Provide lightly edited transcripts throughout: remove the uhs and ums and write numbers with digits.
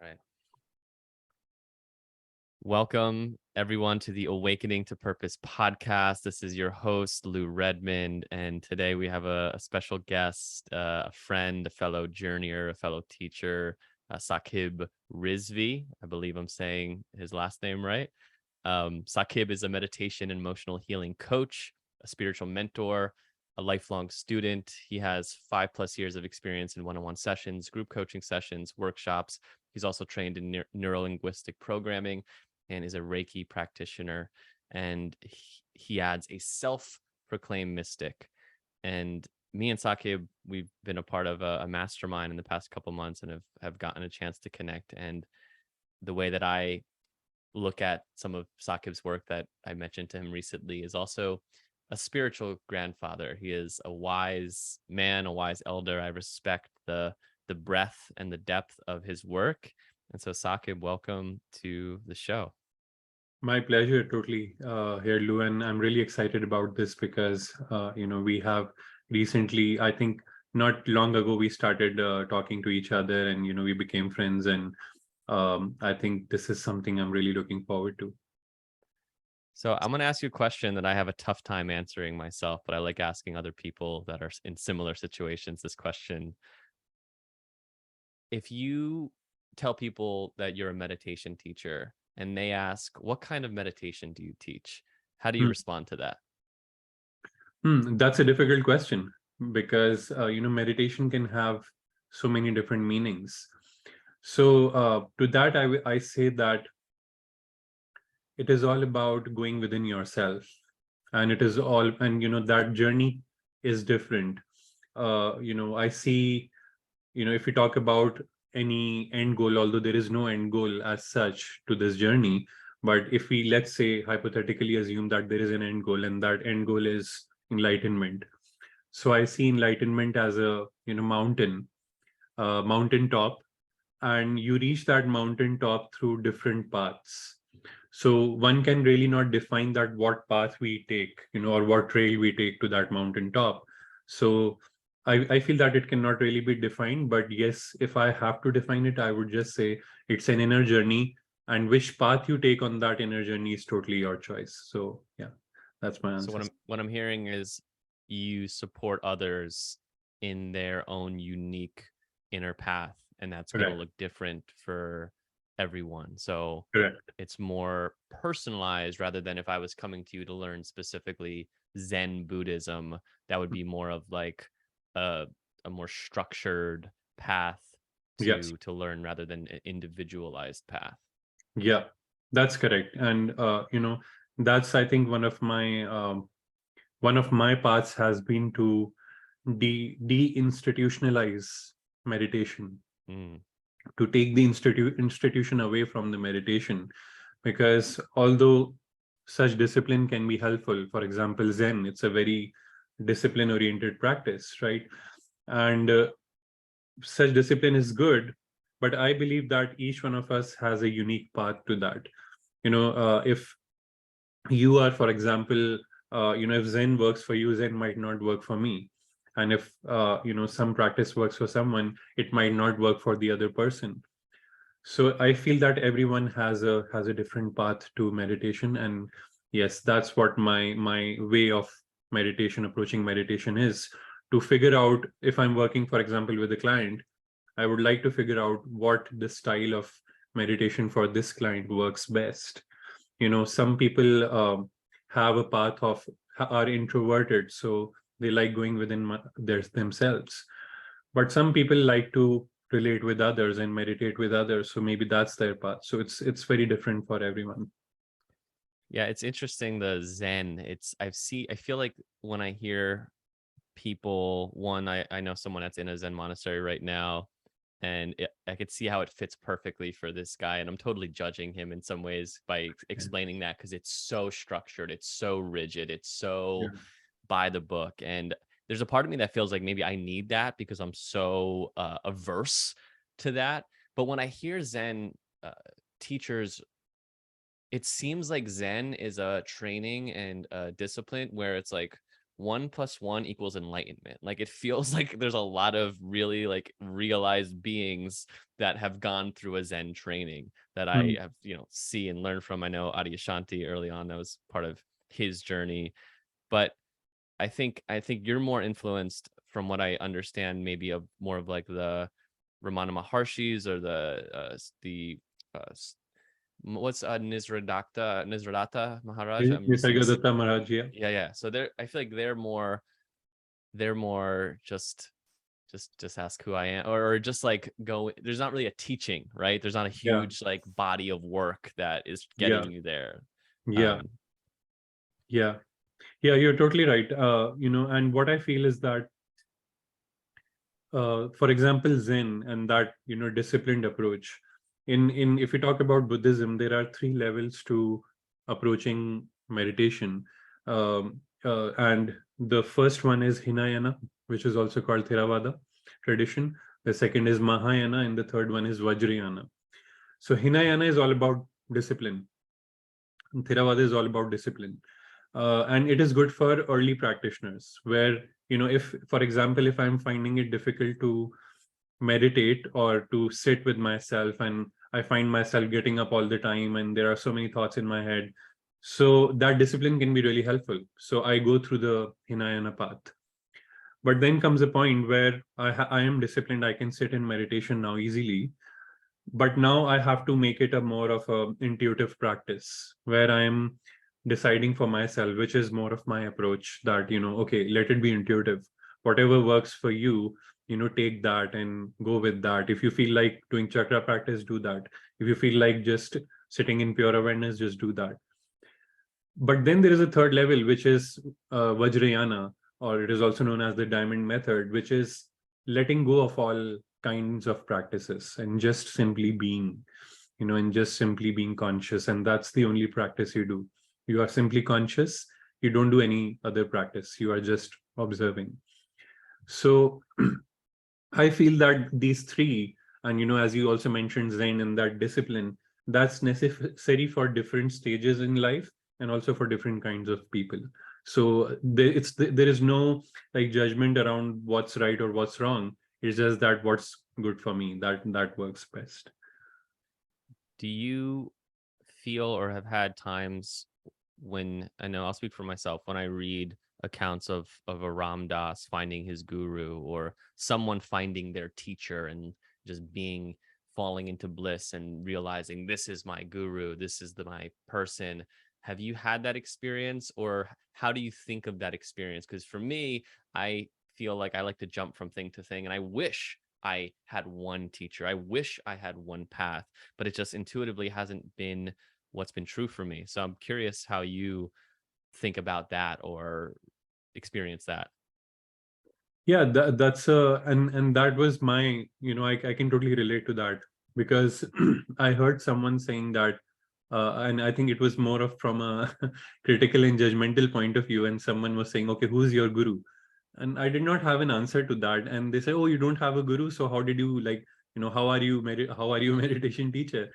All right. Welcome, everyone, to the Awakening to Purpose podcast. This is your host, Lou Redmond. And today we have a special guest, a friend, a fellow journeyer, a fellow teacher, Saqib Rizvi. I believe I'm saying his last name right. Saqib is a meditation and emotional healing coach, a spiritual mentor, a lifelong student. He has 5+ years of experience in one-on-one sessions, group coaching sessions, workshops. He's also trained in neuro-linguistic programming and is a Reiki practitioner. And he adds a self-proclaimed mystic. And me and Saqib, we've been a part of a mastermind in the past couple months and have gotten a chance to connect. And the way that I look at some of Saqib's work that I mentioned to him recently is also a spiritual grandfather. He is a wise man, a wise elder. I respect the breadth and the depth of his work. And so, Saqib, welcome to the show. My pleasure, totally, here, Lou, and I'm really excited about this because, we have recently, I think not long ago, we started talking to each other and, we became friends. And I think this is something I'm really looking forward to. So I'm going to ask you a question that I have a tough time answering myself, but I like asking other people that are in similar situations this question. If you tell people that you're a meditation teacher and they ask, what kind of meditation do you teach? How do you respond to that? That's a difficult question because, meditation can have so many different meanings. So to that, I say that it is all about going within yourself, and it is all, and that journey is different. I see, if we talk about any end goal, although there is no end goal as such to this journey, but if we, let's say, hypothetically assume that there is an end goal, and that end goal is enlightenment. So I see enlightenment as a mountain top, and you reach that mountain top through different paths. So one can really not define that what path we take, or what trail we take to that mountain top. So I feel that it cannot really be defined, but yes, if I have to define it, I would just say it's an inner journey, and which path you take on that inner journey is totally your choice. So yeah, that's my So answer. what I'm hearing is you support others in their own unique inner path, and that's going to Right. look different for everyone. So Correct. it's more personalized rather than if I was coming to you to learn specifically Zen Buddhism, that would be more of like a more structured path Yes. to learn rather than an individualized path. Yeah, that's correct. And that's, I think, one of my paths has been to de-institutionalize meditation, Mm, to take the institution away from the meditation, because although such discipline can be helpful, for example, Zen, it's a very discipline oriented practice, right? And such discipline is good, but I believe that each one of us has a unique path to that. If you are, for example, if Zen works for you, Zen might not work for me. And if some practice works for someone, it might not work for the other person. So I feel that everyone has a different path to meditation. And yes, that's what my way of meditation, approaching meditation, is to figure out, if I'm working, for example, with a client, I would like to figure out what the style of meditation for this client works best. Some people have a path of, are introverted, so they like going within themselves, but some people like to relate with others and meditate with others, so maybe that's their path. So it's very different for everyone. yeah, it's interesting, the Zen. I feel like when I hear people, I know someone that's in a Zen monastery right now, and I could see how it fits perfectly for this guy, and I'm totally judging him in some ways by explaining that, because it's so structured, it's so rigid, it's so Yeah. by the book. And there's a part of me that feels like maybe I need that because I'm so averse to that. But when I hear Zen uh, teachers, it seems like Zen is a training and a discipline where it's like 1 + 1 = enlightenment. Like it feels like there's a lot of really like realized beings that have gone through a Zen training that I Hmm. have, see and learn from. I know Adyashanti early on, that was part of his journey. But I think you're more influenced, from what I understand, maybe of more of like the Ramana Maharshis, or the what's Nisradata Maharaj. I'm missing his. Nisargadatta Maharaj, yeah. Yeah. So I feel like they're more just ask who I am, or just like go. There's not really a teaching, right? There's not a Yeah, huge like body of work that is yeah, getting you there. yeah, Um, yeah, yeah. You're totally right. And what I feel is that, for example, Zen and that, disciplined approach. In if we talk about Buddhism, there are three levels to approaching meditation, and the first one is Hinayana, which is also called Theravada tradition. The second is Mahayana, and the third one is Vajrayana. So Hinayana is all about discipline. And Theravada is all about discipline. And it is good for early practitioners, where, if, for example, if I'm finding it difficult to meditate or to sit with myself, and I find myself getting up all the time and there are so many thoughts in my head, so that discipline can be really helpful. So I go through the Hinayana path. But then comes a point where I am disciplined. I can sit in meditation now easily, but now I have to make it a more of a intuitive practice, where I am deciding for myself, which is more of my approach, that, okay, let it be intuitive. Whatever works for you, take that and go with that. If you feel like doing chakra practice, do that. If you feel like just sitting in pure awareness, just do that. But then there is a third level, which is Vajrayana, or it is also known as the diamond method, which is letting go of all kinds of practices and just simply being, and just simply being conscious. And that's the only practice you do. You are simply conscious. You don't do any other practice. You are just observing. So I feel that these three, and, as you also mentioned, Zen and that discipline, that's necessary for different stages in life and also for different kinds of people. So there is no like judgment around what's right or what's wrong. It's just that what's good for me, that works best. do you feel or have had times when, I know I'll speak for myself, when I read accounts of a Ram Dass finding his guru, or someone finding their teacher and just falling into bliss and realizing, this is my guru, this is my person. Have you had that experience, or how do you think of that experience? Because for me, I feel like I like to jump from thing to thing, and I wish I had one teacher. I wish I had one path, but it just intuitively hasn't been what's been true for me. So I'm curious how you think about that or experience that. Yeah, that's and that was my, I can totally relate to that, because I heard someone saying that, and I think it was more of from a critical and judgmental point of view, and someone was saying, okay, who's your guru? And I did not have an answer to that, and they say, oh, you don't have a guru, so how did you, like, how are you how are you a meditation teacher?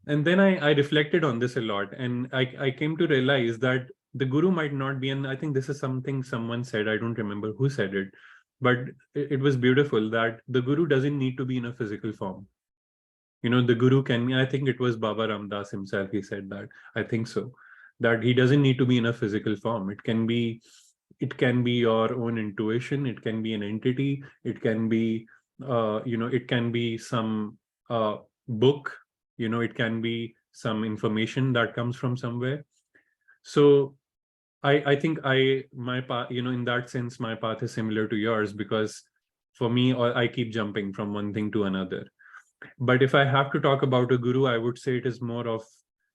And then I reflected on this a lot, and I came to realize that the guru might not be, and I think this is something someone said, I don't remember who said it, but it was beautiful, that the guru doesn't need to be in a physical form. The guru can be, I think it was Baba Ramdas himself, he said that, I think so, that he doesn't need to be in a physical form. It can be your own intuition, it can be an entity, it can be, it can be some book, it can be some information that comes from somewhere. So I think my path, in that sense, my path is similar to yours, because for me, I keep jumping from one thing to another. But if I have to talk about a guru, I would say it is more of,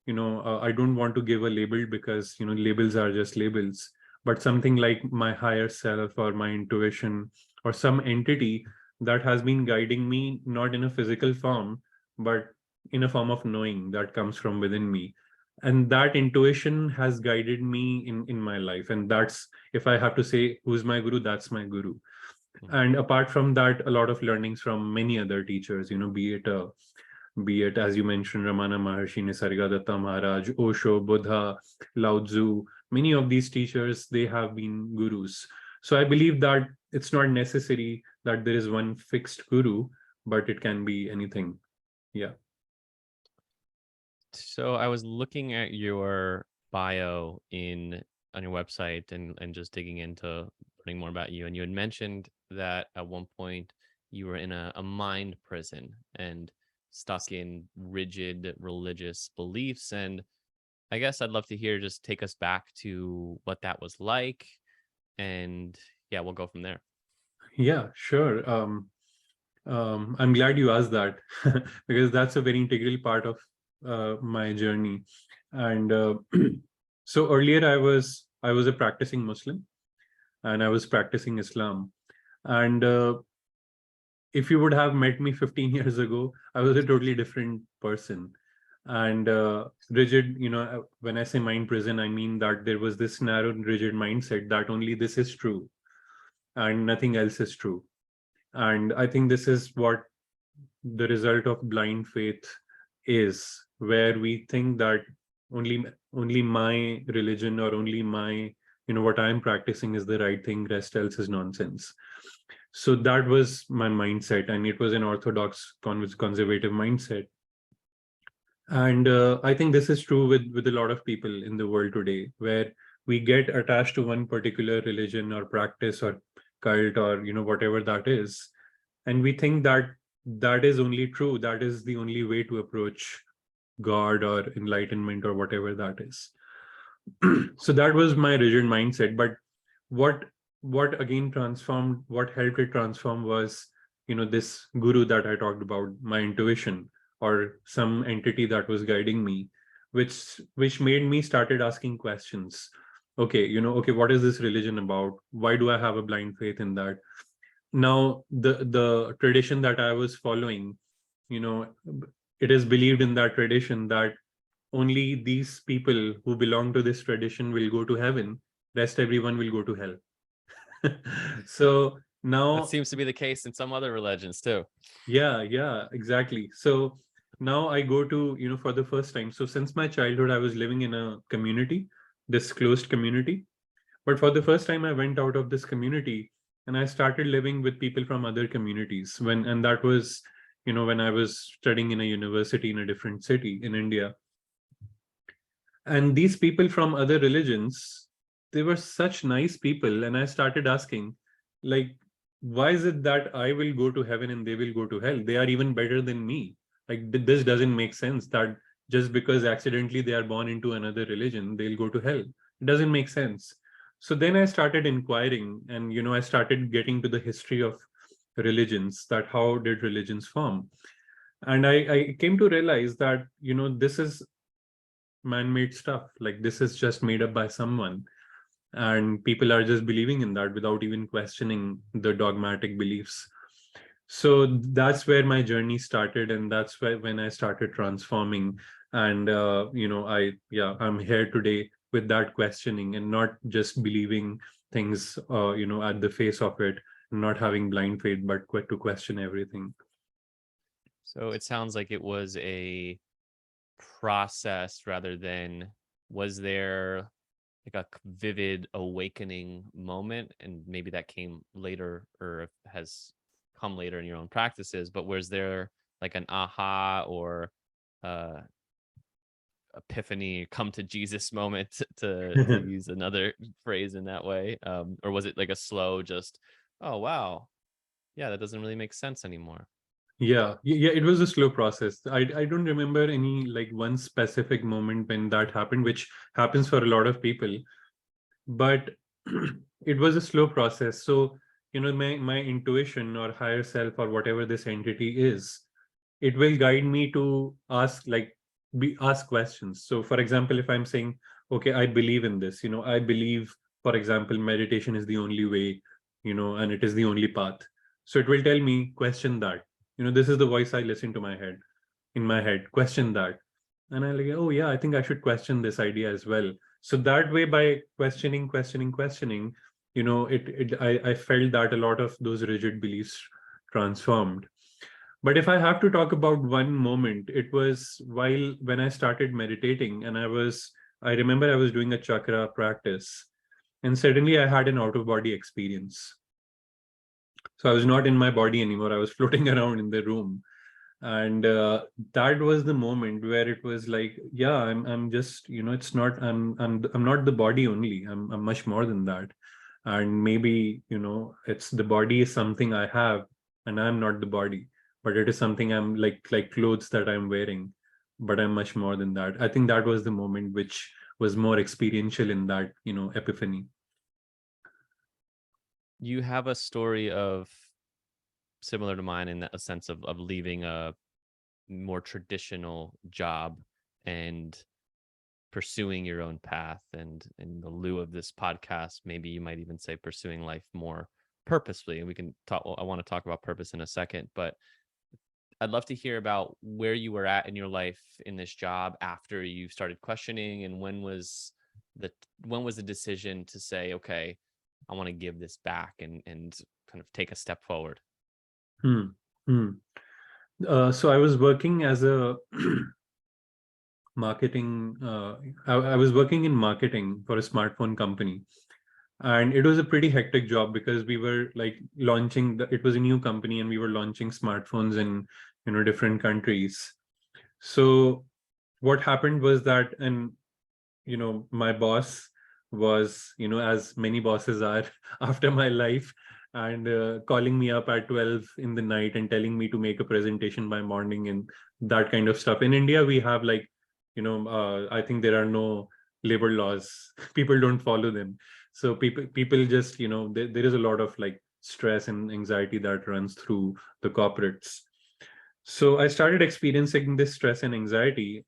I don't want to give a label, because, labels are just labels, but something like my higher self or my intuition, or some entity that has been guiding me, not in a physical form, but in a form of knowing that comes from within me. And that intuition has guided me in my life. And that's, if I have to say who's my guru, that's my guru. Mhm. And apart from that, a lot of learnings from many other teachers, be it, as you mentioned, Ramana Maharshi, Nisargadatta Maharaj, Osho, Buddha, Lao Tzu, many of these teachers, they have been gurus. So I believe that it's not necessary that there is one fixed guru, but it can be anything. Yeah. So I was looking at your bio on your website and just digging into learning more about you. And you had mentioned that at one point you were in a mind prison and stuck in rigid religious beliefs. And I guess I'd love to hear, just take us back to what that was like. And yeah, we'll go from there. Yeah, sure. I'm glad you asked that because that's a very integral part of my journey. And so earlier I was a practicing Muslim, and I was practicing Islam. And if you would have met me 15 years ago, I was a totally different person. And rigid, when I say mind prison, I mean that there was this narrow, rigid mindset that only this is true and nothing else is true. And I think this is what the result of blind faith is, where we think that only my religion or only my, what I'm practicing is the right thing, rest else is nonsense. So that was my mindset, and it was an orthodox conservative mindset. And I think this is true with a lot of people in the world today, where we get attached to one particular religion or practice or cult or whatever that is, and we think that that is only true, that is the only way to approach God or enlightenment or whatever that is. So that was my rigid mindset. But what again transformed, what helped it transform was, this guru that I talked about, my intuition, or some entity that was guiding me, which made me started asking questions. Okay, okay, what is this religion about? Why do I have a blind faith in that? Now the tradition that I was following, it is believed in that tradition that only these people who belong to this tradition will go to heaven, rest everyone will go to hell. So That now, seems to be the case in some other religions too. yeah, exactly. So now I go to, for the first time. So since my childhood, I was living in a community, this closed community. But for the first time, I went out of this community and I started living with people from other communities. And that was, when I was studying in a university in a different city in India. And these people from other religions, they were such nice people. And I started asking, like, why is it that I will go to heaven and they will go to hell? They are even better than me. Like, this doesn't make sense that just because accidentally they are born into another religion, they'll go to hell. It doesn't make sense. So then I started inquiring, and I started getting to the history of religions, that how did religions form? And I came to realize that, this is man-made stuff. Like, this is just made up by someone, and people are just believing in that without even questioning the dogmatic beliefs. So that's where my journey started, and that's where when I started transforming. And I'm here today with that questioning, and not just believing things at the face of it, not having blind faith, but to question everything. So it sounds like it was a process rather than, was there like a vivid awakening moment, and maybe that came later or has come later in your own practices, but was there like an aha or uh epiphany, come to Jesus moment, to use another phrase in that way, or was it like a slow, just, oh wow, yeah, that doesn't really make sense anymore? Yeah, it was a slow process. I don't remember any like one specific moment when that happened, which happens for a lot of people, but it was a slow process. So my intuition or higher self or whatever this entity is, it will guide me to ask questions. So for example, if I'm saying, okay, I believe in this, I believe, for example, meditation is the only way, and it is the only path. So it will tell me, question that. This is the voice I listen to in my head, question that. And I like, oh yeah, I think I should question this idea as well. So that way, by questioning, I felt that a lot of those rigid beliefs transformed. But if I have to talk about one moment, it was when I started meditating, and I was I remember I was doing a chakra practice, and suddenly I had an out of body experience. So I was not in my body anymore. I was floating around in the room. And that was the moment where it was like, yeah, I'm just, it's not, I'm not the body only. I'm much more than that. And maybe, it's the body is something I have, and I'm not the body, but it is something I'm like clothes that I'm wearing, but I'm much more than that. I think that was the moment which was more experiential in that, epiphany. You have a story of similar to mine in a sense of leaving a more traditional job and pursuing your own path, and in the lieu of this podcast, maybe you might even say pursuing life more purposefully. And we can talk, I want to talk about purpose in a second, but I'd love to hear about where you were at in your life in this job after you started questioning, and the when was the decision to say, okay, I want to give this back and kind of take a step forward. Hmm. Hmm. So I was working as a marketing. I was working in marketing for a smartphone company, and it was a pretty hectic job because we were like launching. It was a new company, and we were launching smartphones in different countries. So what happened was that, and my boss was, as many bosses are after my life, and calling me up at 12 in the night and telling me to make a presentation by morning and that kind of stuff. In India, we have like, I think there are no labor laws. People don't follow them. So people just, there is a lot of like stress and anxiety that runs through the corporates. So I started experiencing this stress and anxiety,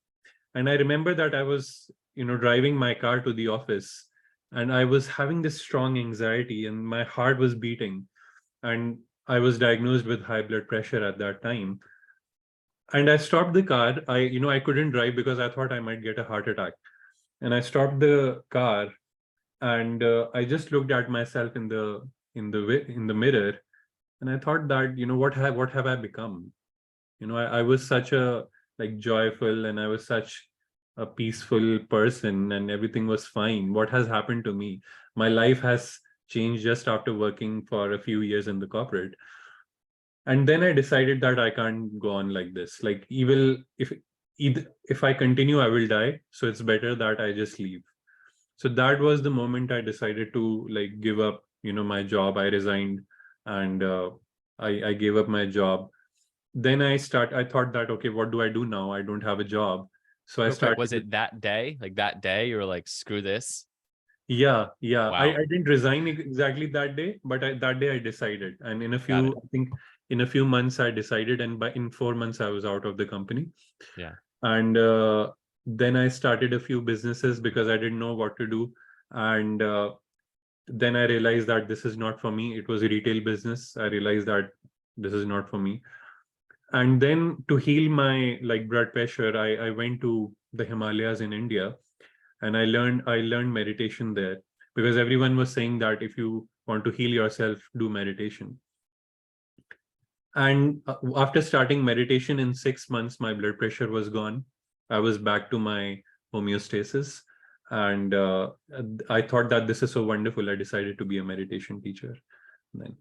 and I remember that I was, driving my car to the office, and I was having this strong anxiety, and my heart was beating. And I was diagnosed with high blood pressure at that time. And I stopped the car. I couldn't drive because I thought I might get a heart attack. And I stopped the car, and I just looked at myself in the mirror, and I thought that, what have I become? I was such a like joyful, and I was such a peaceful person, and everything was fine. What has happened to me? My life has changed just after working for a few years in the corporate. And then I decided that I can't go on like this. Like, even if I continue, I will die. So it's better that I just leave. So that was the moment I decided to like give up, my job. I resigned, and I gave up my job. Then I thought that, okay, what do I do now? I don't have a job. So I Real quick, started. was it that day? Like that day, you were like, screw this? Yeah. I Wow, didn't resign exactly that day, but that day I decided. And got it. I think in a few months I decided, and in 4 months I was out of the company. Yeah. And then I started a few businesses because I didn't know what to do. And then I realized that this is not for me. It was a retail business. I realized that this is not for me. And then to heal my like blood pressure, I went to the Himalayas in India, and I learned meditation there, because everyone was saying that if you want to heal yourself, do meditation. And after starting meditation, in 6 months my blood pressure was gone. I was back to my homeostasis. And I thought that this is so wonderful. I decided to be a meditation teacher then.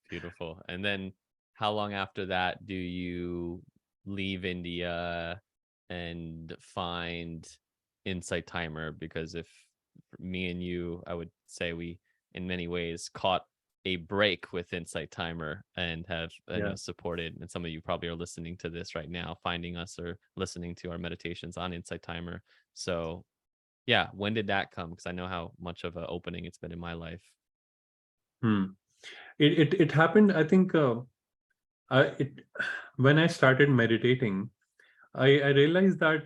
Beautiful. And then how long after that do you leave India and find Insight Timer? Because if me and you, I would say we, in many ways, caught a break with Insight Timer and have Yeah. supported. And some of you probably are listening to this right now, finding us or listening to our meditations on Insight Timer. So yeah, when did that come? Because I know how much of an opening it's been in my life. Hmm. It happened, I think. It When I started meditating, I realized that,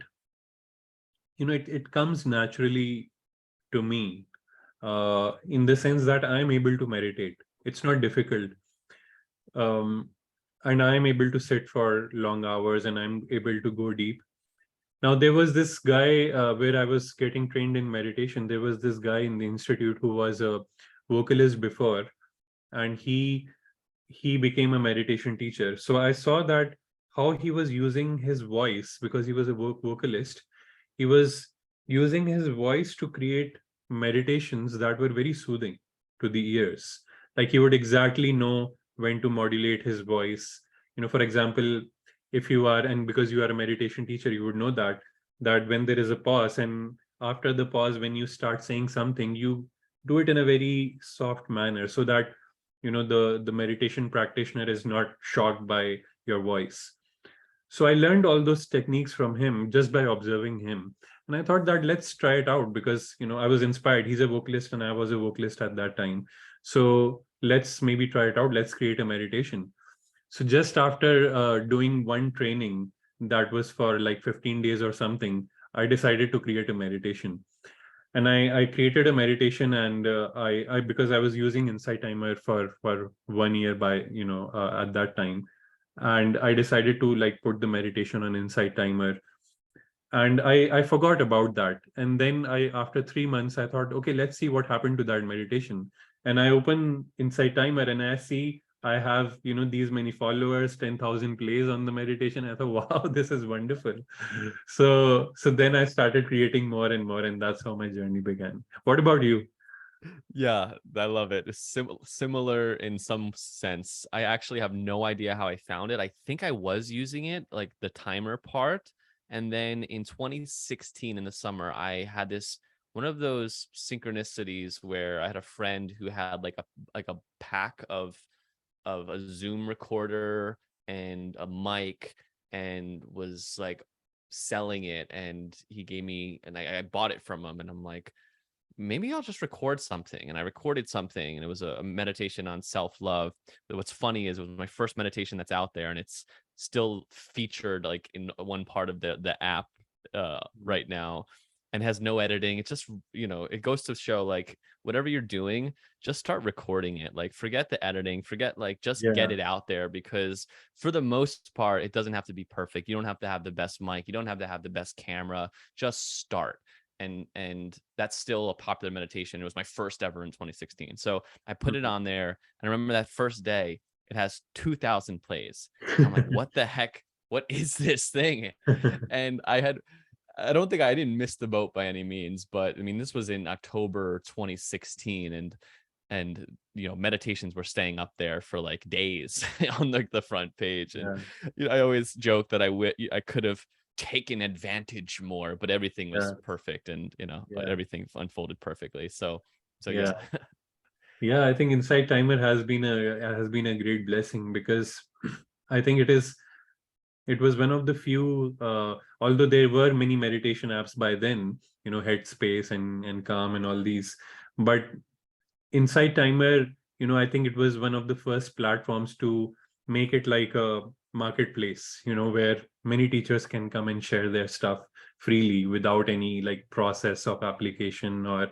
it comes naturally to me, in the sense that I'm able to meditate. It's not difficult. um, and I'm able to sit for long hours, and I'm able to go deep. Now, there was this guy, where I was getting trained in meditation. There was this guy in the institute who was a vocalist before, and he became a meditation teacher. So I saw that how he was using his voice, because he was a vocalist. He was using his voice to create meditations that were very soothing to the ears. Like he would exactly know when to modulate his voice. For example, if you are, and because you are a meditation teacher, you would know that when there is a pause, and after the pause, when you start saying something, you do it in a very soft manner so that the meditation practitioner is not shocked by your voice. So I learned all those techniques from him just by observing him. And I thought that let's try it out because, I was inspired. He's a vocalist and I was a vocalist at that time. So let's maybe try it out. Let's create a meditation. So just after doing one training that was for like 15 days or something, I decided to create a meditation. And I created a meditation, and I because I was using Insight Timer for 1 year by at that time, and I decided to like put the meditation on Insight Timer, and I forgot about that. And then I after 3 months I thought, okay, let's see what happened to that meditation. And I open Insight Timer and I see I have these many followers, 10,000 plays on the meditation. I thought, wow, this is wonderful. So then I started creating more and more, and that's how my journey began. What about you? Yeah, I love it. It's similar in some sense. I actually have no idea how I found it. I think I was using it, like the timer part. And then in 2016 in the summer, I had this one of those synchronicities where I had a friend who had like a pack of a Zoom recorder and a mic and was like selling it. And he gave me, and I bought it from him. And I'm like, maybe I'll just record something. And I recorded something, and it was a meditation on self-love. But what's funny is it was my first meditation that's out there, and it's still featured like in one part of the app right now, and has no editing. It's just, it goes to show like whatever you're doing, just start recording it. Like forget the editing, forget like just get Yeah. it out there, because for the most part, it doesn't have to be perfect. You don't have to have the best mic. You don't have to have the best camera. Just start. And that's still a popular meditation. It was my first ever in 2016. So I put it on there, and I remember that first day it has 2,000 plays. I'm like, what the heck? What is this thing? And I don't think I didn't miss the boat by any means, but I mean, this was in October 2016, and meditations were staying up there for like days on the front page. And Yeah. I always joke that I could have taken advantage more, but everything was Yeah. perfect, and Yeah. everything unfolded perfectly. So yeah. Yeah. Yeah, I think Insight Timer has been a great blessing because I think it was one of the few, although there were many meditation apps by then, Headspace and Calm and all these, but Insight Timer, I think it was one of the first platforms to make it like a marketplace, where many teachers can come and share their stuff freely without any like process of application or,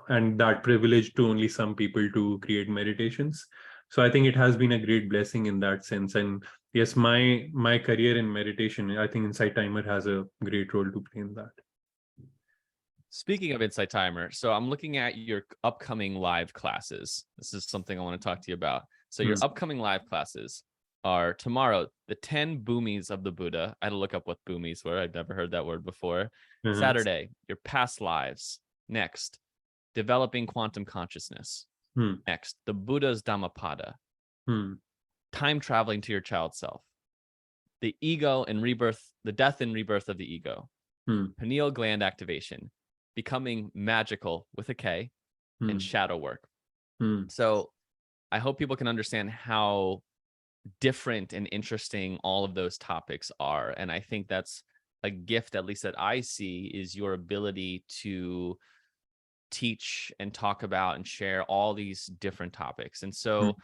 and that privilege to only some people to create meditations. So I think it has been a great blessing in that sense. And yes, my career in meditation, I think Insight Timer has a great role to play in that. Speaking of Insight Timer, so I'm looking at your upcoming live classes. This is something I want to talk to you about. So your upcoming live classes are tomorrow, the 10 boomies of the Buddha. I had to look up what boomies were. I'd never heard that word before. Saturday, your past lives. Next, developing quantum consciousness. Next, the Buddha's Dhammapada. Time traveling to your child self. The ego and rebirth, the death and rebirth of the ego. Pineal gland activation. Becoming magical with a K, and shadow work. So I hope people can understand how different and interesting all of those topics are. And I think that's a gift, at least that I see, is your ability to teach and talk about and share all these different topics. And so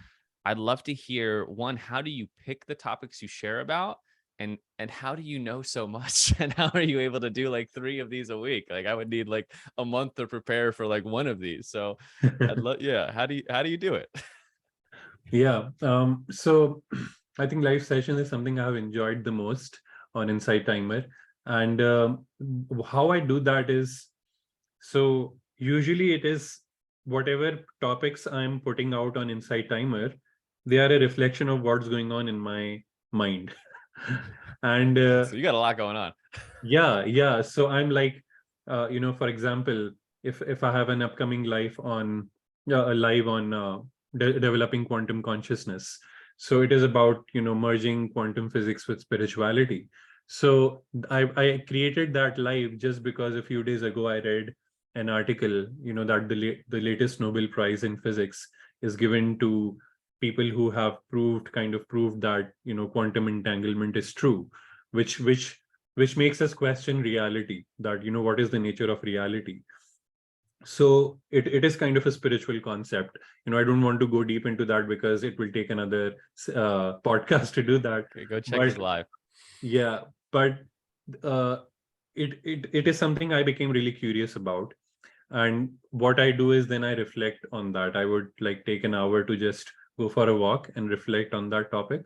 I'd love to hear, one, how do you pick the topics you share about? And how do you know so much? And how are you able to do like 3 of these a week? Like I would need like a month to prepare for like one of these. So I'd love, yeah. How do you do it? Yeah. So I think live session is something I have enjoyed the most on Insight Timer. And how I do that is, so usually it is whatever topics I'm putting out on Insight Timer, they are a reflection of what's going on in my mind. And So you got a lot going on. yeah. So I'm like, For example, if I have an upcoming live on developing quantum consciousness, so it is about merging quantum physics with spirituality. So I created that live just because a few days ago I read an article, that the latest Nobel Prize in physics is given to people who have proved that quantum entanglement is true, which makes us question reality, that what is the nature of reality. So it is kind of a spiritual concept. I don't want to go deep into that because it will take another podcast to do that. Okay, go check his But live. yeah, but uh, it is something I became really curious about. And what I do is then I reflect on that. I would like take an hour to just go for a walk and reflect on that topic.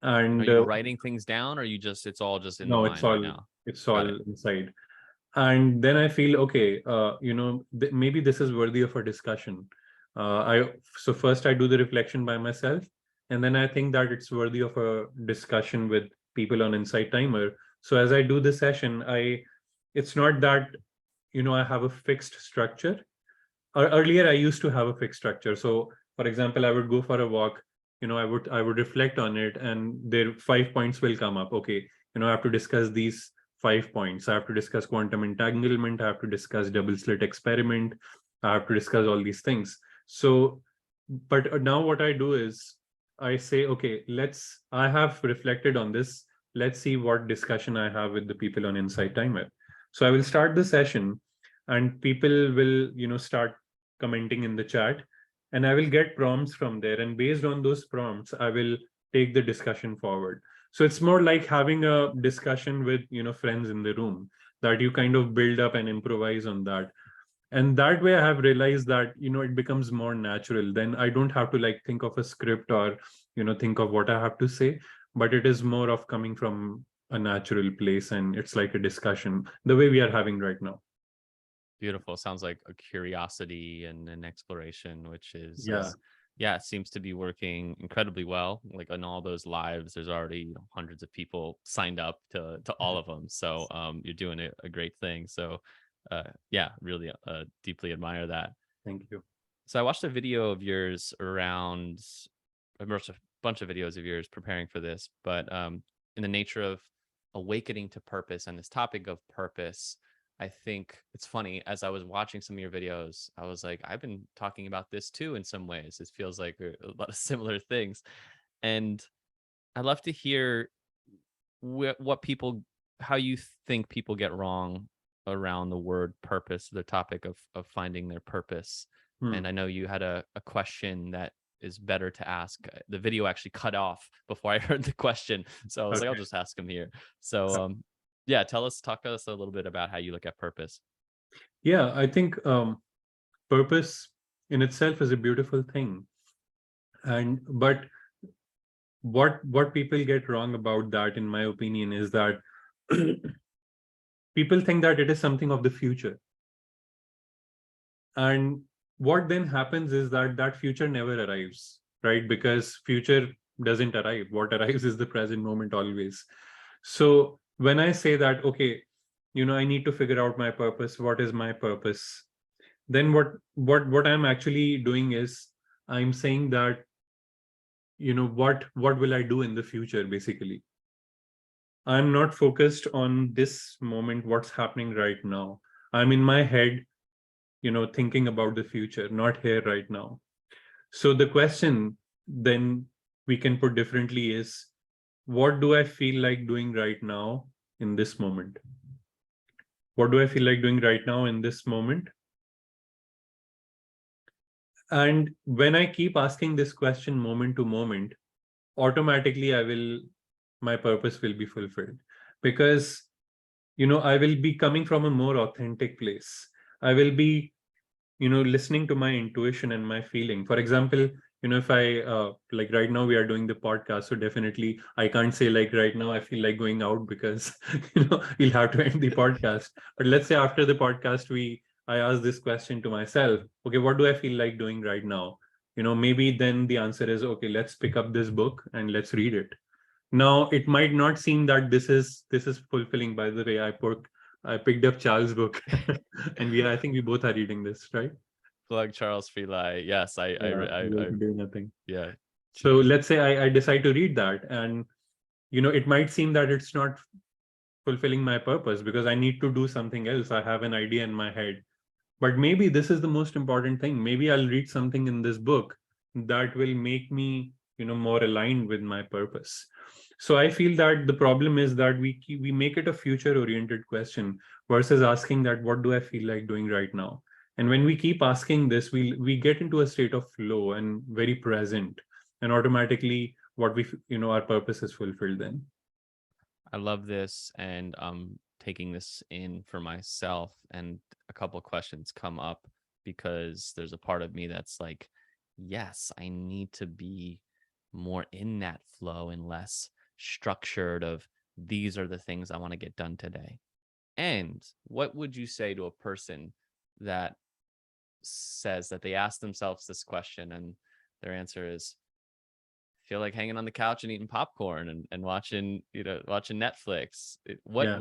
Are And you writing things down, or you just it's all just in the no, it's mind right all now? it's Got all it. inside. And then I feel, okay, maybe this is worthy of a discussion. So first I do the reflection by myself, and then I think that it's worthy of a discussion with people on Insight Timer. So as I do the session, it's not that I have a fixed structure. Earlier I used to have a fixed structure. So for example, I would go for a walk, I would reflect on it, and there 5 points will come up. Okay, I have to discuss these 5 points. I have to discuss quantum entanglement, I have to discuss double slit experiment, I have to discuss all these things. So but now what I do is I say, okay, I have reflected on this, let's see what discussion I have with the people on Insight Timer. So I will start the session, and people will start commenting in the chat, and I will get prompts from there, and based on those prompts I will take the discussion forward. So it's more like having a discussion with friends in the room, that you kind of build up and improvise on that. And that way I have realized that it becomes more natural. Then I don't have to like think of a script, or think of what I have to say, but it is more of coming from a natural place, and it's like a discussion the way we are having right now. Beautiful. Sounds like a curiosity and an exploration, which Yeah. is yeah, it seems to be working incredibly well. Like on all those lives, there's already hundreds of people signed up to all of them. So you're doing a great thing. So yeah, really deeply admire that. Thank you. So I watched a video of yours around, I watched a bunch of videos of yours preparing for this, but in the nature of awakening to purpose and this topic of purpose, I think it's funny. As I was watching some of your videos, I was like, I've been talking about this too in some ways. It feels like a lot of similar things. And I'd love to hear what people, how you think people get wrong around the word purpose, the topic of finding their purpose. Hmm. And I know you had a question that is better to ask. The video actually cut off before I heard the question, so I was like, I'll Okay. just ask him here. So yeah, talk to us a little bit about how you look at purpose. Yeah, I think purpose in itself is a beautiful thing. And but what people get wrong about that, in my opinion, is that people think that it is something of the future. And what then happens is that that future never arrives, right? Because future doesn't arrive. What arrives is the present moment always. So when I say that, okay, I need to figure out my purpose, what is my purpose, then what I'm actually doing is I'm saying that, what will I do in the future, basically. I'm not focused on this moment, what's happening right now. I'm in my head, thinking about the future, not here right now. So the question then we can put differently is, what do I feel like doing right now in this moment? What do I feel like doing right now in this moment? And when I keep asking this question moment to moment, automatically my purpose will be fulfilled, because I will be coming from a more authentic place. I will be listening to my intuition and my feeling. For example, if I like right now we are doing the podcast, so definitely I can't say like right now I feel like going out, because we'll have to end the podcast. But let's say after the podcast I ask this question to myself, okay, what do I feel like doing right now? Maybe then the answer is, okay, let's pick up this book and let's read it. Now it might not seem that this is fulfilling, by the way. I I picked up Charles' book, and I think we both are reading this, right? Plug Charles Freely. Yes, Yeah, we I can do nothing. yeah. So let's say I decide to read that, and it might seem that it's not fulfilling my purpose because I need to do something else. I have an idea in my head, but maybe this is the most important thing. Maybe I'll read something in this book that will make me, more aligned with my purpose. So I feel that the problem is that we make it a future oriented question versus asking that what do I feel like doing right now. And when we keep asking this, we get into a state of flow and very present, and automatically what our purpose is fulfilled then. I love this, and taking this in for myself, and a couple of questions come up because there's a part of me that's like, yes, I need to be more in that flow and less structured of these are the things I want to get done today. And what would you say to a person that says that they ask themselves this question and their answer is feel like hanging on the couch and eating popcorn and watching, watching Netflix. Yeah.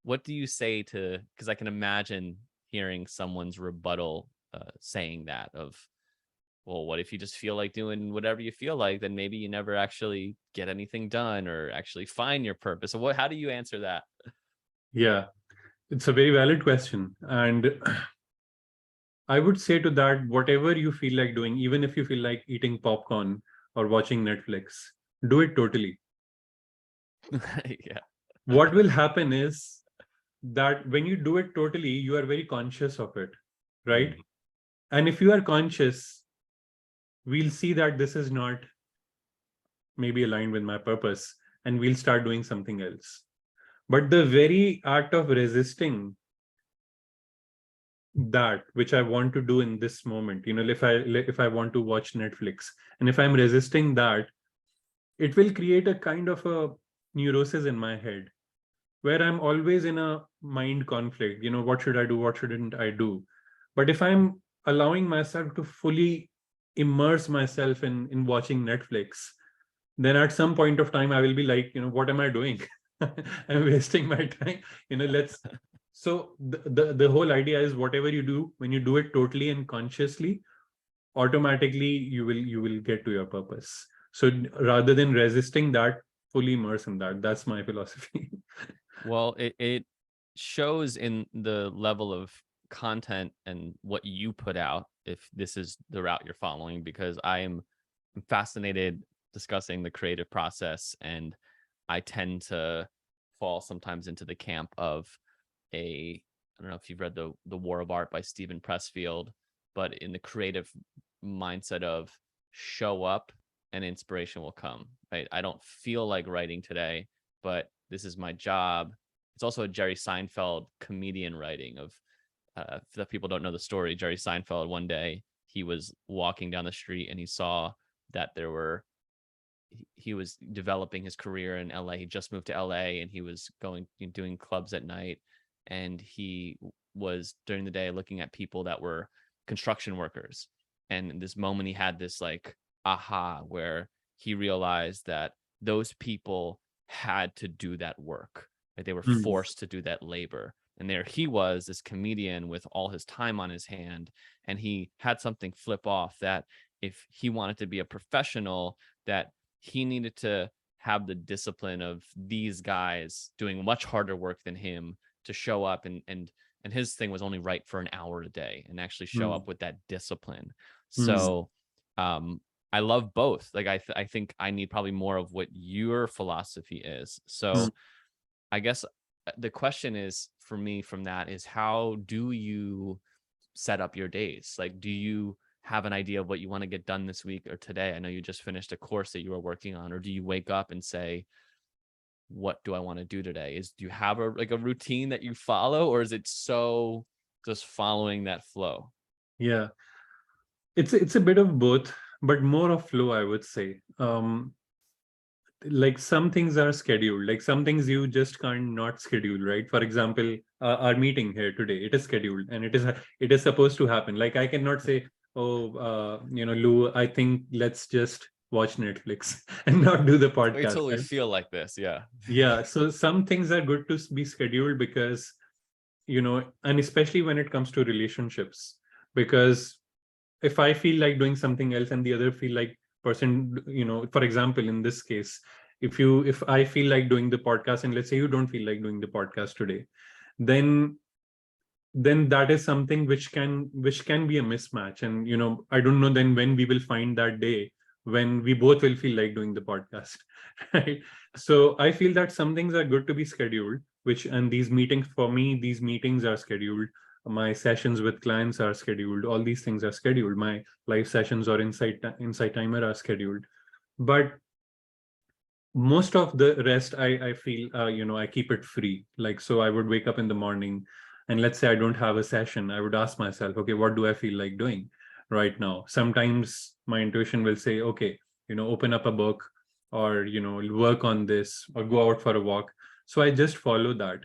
What do you say to, because I can imagine hearing someone's rebuttal saying that of, well, what if you just feel like doing whatever you feel like, then maybe you never actually get anything done or actually find your purpose. So how do you answer that? Yeah, it's a very valid question. And I would say to that, whatever you feel like doing, even if you feel like eating popcorn or watching Netflix, do it totally. Yeah. What will happen is that when you do it totally, you are very conscious of it, right? Mm. And if you are conscious, we'll see that this is not maybe aligned with my purpose, and we'll start doing something else. But the very act of resisting that which I want to do in this moment, if I want to watch Netflix, and if I'm resisting that, it will create a kind of a neurosis in my head where I'm always in a mind conflict. What should I do? What shouldn't I do? But if I'm allowing myself to fully immerse myself in watching Netflix, then at some point of time I will be like, what am I doing? I'm wasting my time. Let's so the whole idea is whatever you do, when you do it totally and consciously, automatically you will get to your purpose. So rather than resisting that, fully immerse in that. That's my philosophy. Well, it shows in the level of content and what you put out, if this is the route you're following, because I'm fascinated discussing the creative process, and I tend to fall sometimes into the camp of I don't know if you've read the War of Art by Stephen Pressfield, but in the creative mindset of show up and inspiration will come, right? I don't feel like writing today, but this is my job. It's also a Jerry Seinfeld comedian writing of, if people don't know the story, Jerry Seinfeld, one day he was walking down the street and he saw that he was developing his career in LA. He just moved to LA and he was doing clubs at night. And he was during the day looking at people that were construction workers. And in this moment, he had this like aha where he realized that those people had to do that work. Like they were forced to do that labor. And there he was, this comedian with all his time on his hand. And he had something flip off that if he wanted to be a professional, that he needed to have the discipline of these guys doing much harder work than him to show up, and his thing was only write for an hour a day and actually show up with that discipline. So I love both. Like I think I need probably more of what your philosophy is. So I guess the question is for me from that is, how do you set up your days? Like, do you have an idea of what you want to get done this week or today? I know you just finished a course that you were working on, or do you wake up and say, what do I want to do today? Do you have a routine that you follow, or is it so just following that flow? Yeah, it's a bit of both, but more of flow, I would say. Like some things are scheduled, like some things you just can't not schedule, right? For example, our meeting here today, it is scheduled and it is supposed to happen. Like I cannot say, oh, Lou, I think let's just watch Netflix and not do the Wait podcast, till we right? feel like this. Yeah. Yeah, so some things are good to be scheduled because and especially when it comes to relationships, because if I feel like doing something else and the other feel like person, for example, in this case, if I feel like doing the podcast and let's say you don't feel like doing the podcast today, then that is something which can be a mismatch. And I don't know then when we will find that day when we both will feel like doing the podcast. Right? So I feel that some things are good to be scheduled, which, and these meetings, for me, these meetings are scheduled, my sessions with clients are scheduled, all these things are scheduled, my live sessions or insight timer are scheduled. But most of the rest, I feel, I keep it free. Like, so I would wake up in the morning, and let's say I don't have a session, I would ask myself, okay, what do I feel like doing right now? Sometimes my intuition will say, okay, open up a book, or work on this, or go out for a walk. So I just follow that.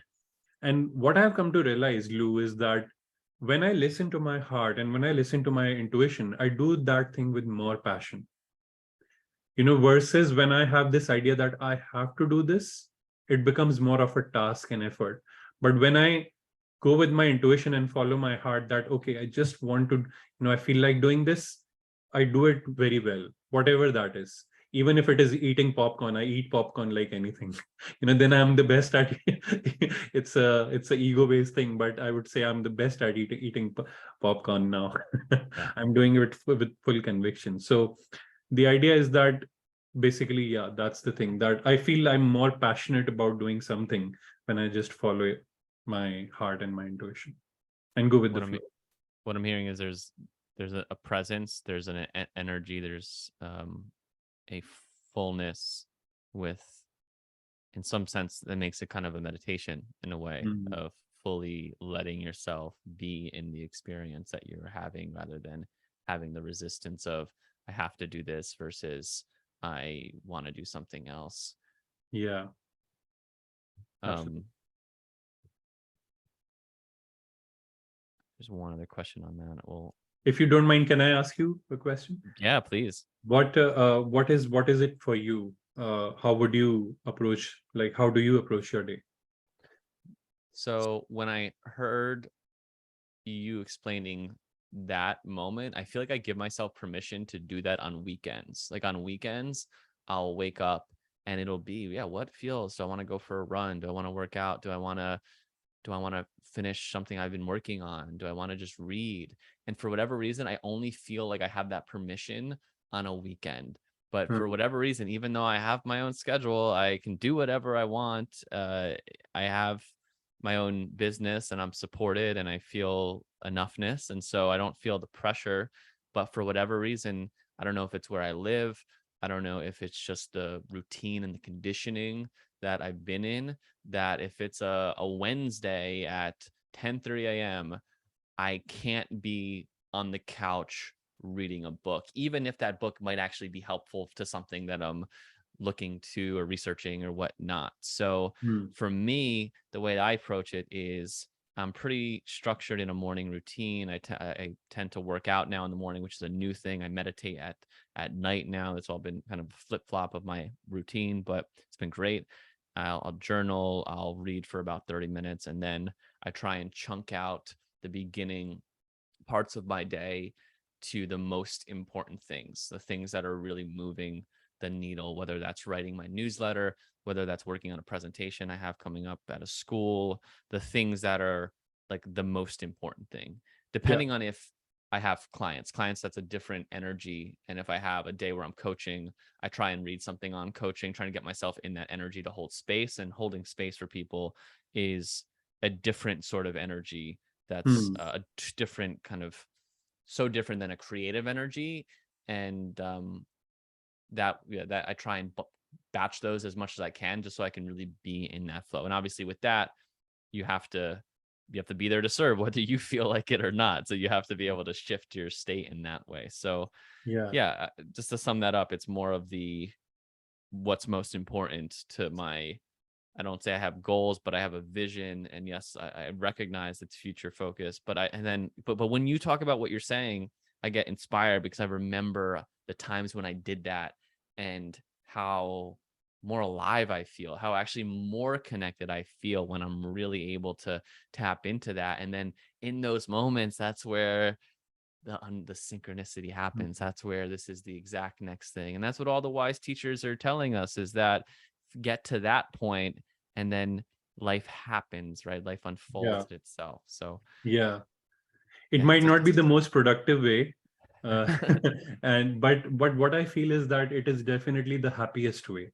And what I've come to realize, Lou, is that when I listen to my heart and when I listen to my intuition, I do that thing with more passion, versus when I have this idea that I have to do this, it becomes more of a task and effort. But when I go with my intuition and follow my heart, that, okay, I just want to, I feel like doing this, I do it very well, whatever that is. Even if it is eating popcorn, I eat popcorn like anything. Then I'm the best at it's a ego-based thing, but I would say I'm the best at eating popcorn now. Yeah. I'm doing it with full conviction. So the idea is that basically, yeah, that's the thing, that I feel I'm more passionate about doing something when I just follow my heart and my intuition and go with the What I'm flow. what I'm hearing is there's a presence, there's an energy, there's a fullness with, in some sense, that makes it kind of a meditation in a way Mm. of fully letting yourself be in the experience that you're having, rather than having the resistance of I have to do this versus I want to do something else. Yeah, absolutely. um there's one other question on that. Well, If you don't mind, can I ask you a question? yeah, please. What is it for you? How would you approach, like, how do you approach your day? So when I heard you explaining that moment, I feel like I give myself permission to do that on weekends. Like on weekends, I'll wake up and it'll be, yeah, what feels? Do I want to go for a run? Do I want to work out? Do I want to finish something I've been working on? Do I want to just read? And for whatever reason, I only feel like I have that permission on a weekend. But for Hmm. whatever reason, even though I have my own schedule, I can do whatever I want. I have my own business and I'm supported and I feel enoughness. And so I don't feel the pressure. But for whatever reason, I don't know if it's where I live. I don't know if it's just the routine and the conditioning that I've been in, that if it's a Wednesday at 10:30 a.m., I can't be on the couch reading a book, even if that book might actually be helpful to something that I'm looking to or researching or whatnot. So Hmm. for me, the way I approach it is I'm pretty structured in a morning routine. I tend to work out now in the morning, which is a new thing. I meditate at night now. It's all been kind of flip flop of my routine, but it's been great. I'll journal. I'll read for about 30 minutes, and then I try and chunk out the beginning parts of my day to the most important things, the things that are really moving the needle, whether that's writing my newsletter, whether that's working on a presentation I have coming up at a school, the things that are like the most important thing. Yeah. Depending on if I have clients, that's a different energy. And if I have a day where I'm coaching, I try and read something on coaching, trying to get myself in that energy to hold space. And holding space for people is a different sort of energy that's Hmm. a different kind of, so different than a creative energy. And that I try and batch those as much as I can, just so I can really be in that flow. And obviously with that, you have to be there to serve, whether you feel like it or not. So you have to be able to shift your state in that way. So Yeah. yeah, just to sum that up, it's more of the what's most important to my, I don't say I have goals, but I have a vision. And yes, I recognize it's future focused. But when you talk about what you're saying, I get inspired because I remember the times when I did that and how more alive I feel, how actually more connected I feel when I'm really able to tap into that. And then in those moments, that's where the synchronicity happens. That's where this is the exact next thing. And that's what all the wise teachers are telling us, is that get to that point and then life happens, right? Life Yeah. unfolds itself. So Yeah. It yeah, might not be the it's most productive way. Uh, and but what I feel is that it is definitely the happiest way,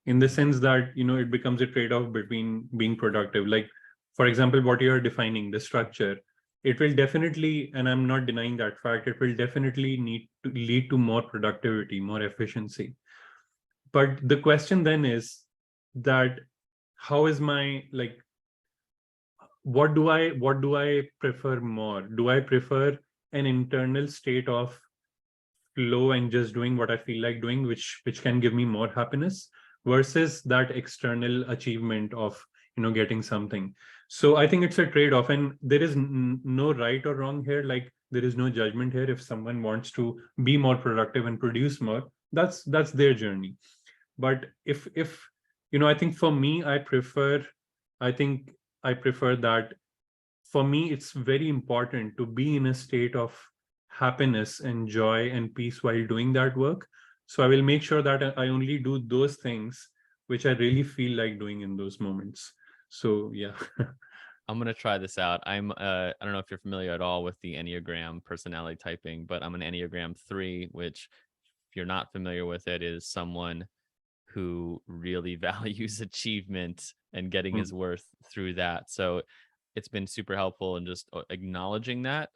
in the sense that, it becomes a trade-off between being productive. Like, for example, what you are defining, the structure, it will definitely, and I'm not denying that fact, it will definitely need to lead to more productivity, more efficiency. But the question then is that, how is my, like, what do I prefer more? Do I prefer an internal state of flow and just doing what I feel like doing, which can give me more happiness, versus that external achievement of, getting something? So I think it's a trade-off, and there is no right or wrong here. Like, there is no judgment here. If someone wants to be more productive and produce more, that's their journey. But if I think for me, I prefer that. For me, it's very important to be in a state of happiness and joy and peace while doing that work. So I will make sure that I only do those things which I really feel like doing in those moments. So yeah. I'm gonna try this out. I don't know if you're familiar at all with the Enneagram personality typing, but I'm an Enneagram 3, which, if you're not familiar with it, is someone who really values achievement and getting his Mm. worth through that. So it's been super helpful in just acknowledging that.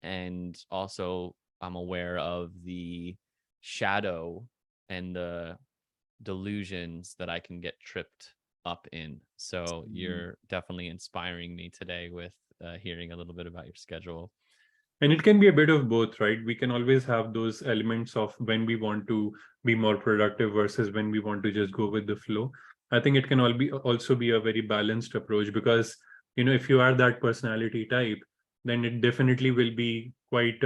And also, I'm aware of the shadow and the delusions that I can get tripped up in. So you're definitely inspiring me today with hearing a little bit about your schedule. And it can be a bit of both, right? We can always have those elements of when we want to be more productive versus when we want to just go with the flow. I think it can also be a very balanced approach, because, if you are that personality type, then it definitely will be quite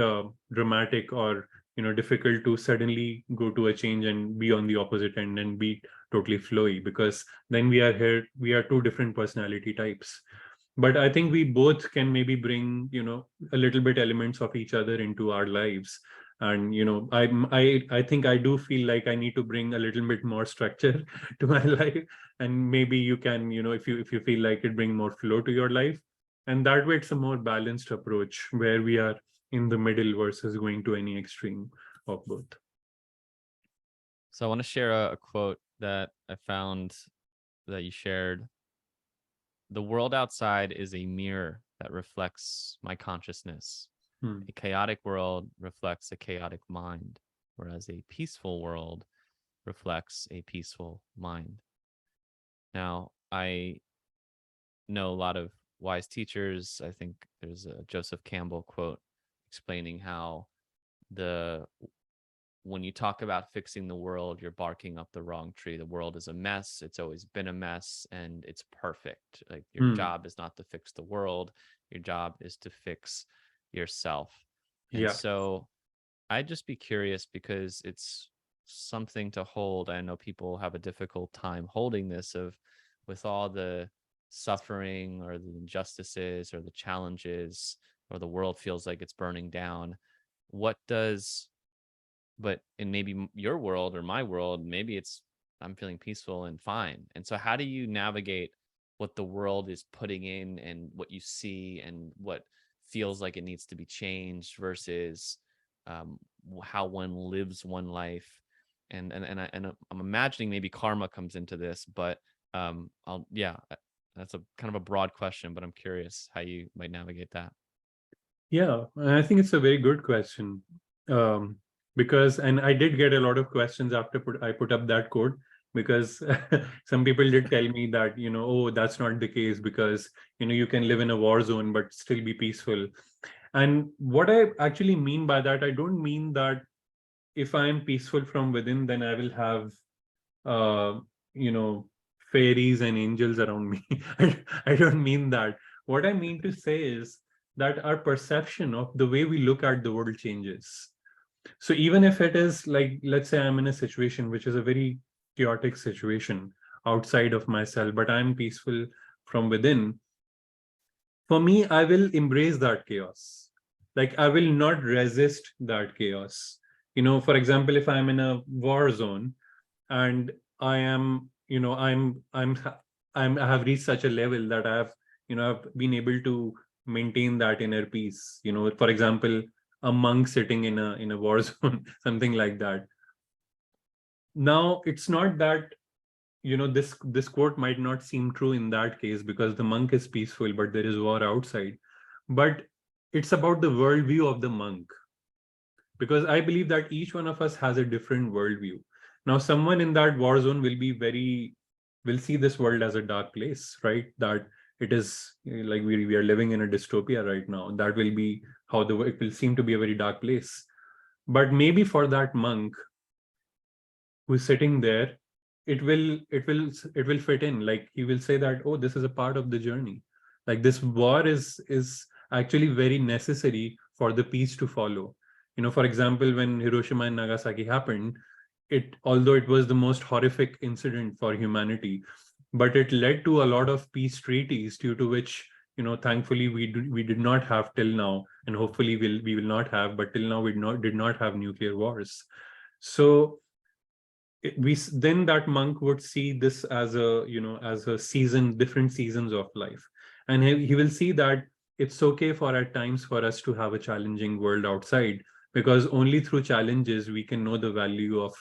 dramatic, or, difficult to suddenly go to a change and be on the opposite end and be totally flowy, because then we are two different personality types. But I think we both can maybe bring, a little bit elements of each other into our lives. And, I think I do feel like I need to bring a little bit more structure to my life. And maybe you can, if you feel like it, bring more flow to your life. And that way it's a more balanced approach, where we are in the middle versus going to any extreme of both. So I want to share a quote that I found that you shared. The world outside is a mirror that reflects my consciousness. Hmm. A chaotic world reflects a chaotic mind, whereas a peaceful world reflects a peaceful mind. Now, I know a lot of wise teachers. I think there's a Joseph Campbell quote explaining how the when you talk about fixing the world, you're barking up the wrong tree. The world is a mess. It's always been a mess, and it's perfect. Like, your Hmm. job is not to fix the world. Your job is to fix yourself. And Yeah. so I'd just be curious, because it's something to hold. I know people have a difficult time holding this, of with all the suffering or the injustices or the challenges, or the world feels like it's burning down. What does but in maybe your world or my world, maybe it's I'm feeling peaceful and fine. And so how do you navigate what the world is putting in and what you see and what feels like it needs to be changed versus um, how one lives one life? I'm imagining maybe karma comes into this, but that's a kind of a broad question, but I'm curious how you might navigate that. Yeah, I think it's a very good question. Um, because, and I did get a lot of questions after I put up that code, because some people did tell me that, oh, that's not the case, because, you can live in a war zone but still be peaceful. And what I actually mean by that, I don't mean that if I'm peaceful from within, then I will have, uh, you know, fairies and angels around me. I don't mean that. What I mean to say is that our perception of the way we look at the world changes. So even if it is like, let's say I'm in a situation which is a very chaotic situation outside of myself, but I'm peaceful from within, for me, I will embrace that chaos. Like I will not resist that chaos. For example, if I'm in a war zone and I am, I have reached such a level that I've been able to maintain that inner peace. For example, a monk sitting in a war zone, something like that. Now, it's not that this quote might not seem true in that case because the monk is peaceful but there is war outside, but it's about the worldview of the monk, because I believe that each one of us has a different worldview. Now someone in that war zone will see this world as a dark place, right? That it is like we are living in a dystopia right now. That will be how it will seem to be a very dark place. But maybe for that monk who's sitting there, it will fit in. Like he will say that, oh, this is a part of the journey. Like this war is actually very necessary for the peace to follow. For example, when Hiroshima and Nagasaki happened, although it was the most horrific incident for humanity, but it led to a lot of peace treaties, due to which, thankfully we did not have till now, and hopefully we will not have, but till now did not have nuclear wars. So then that monk would see this as a season, different seasons of life, and he will see that it's okay for at times for us to have a challenging world outside, because only through challenges we can know the value of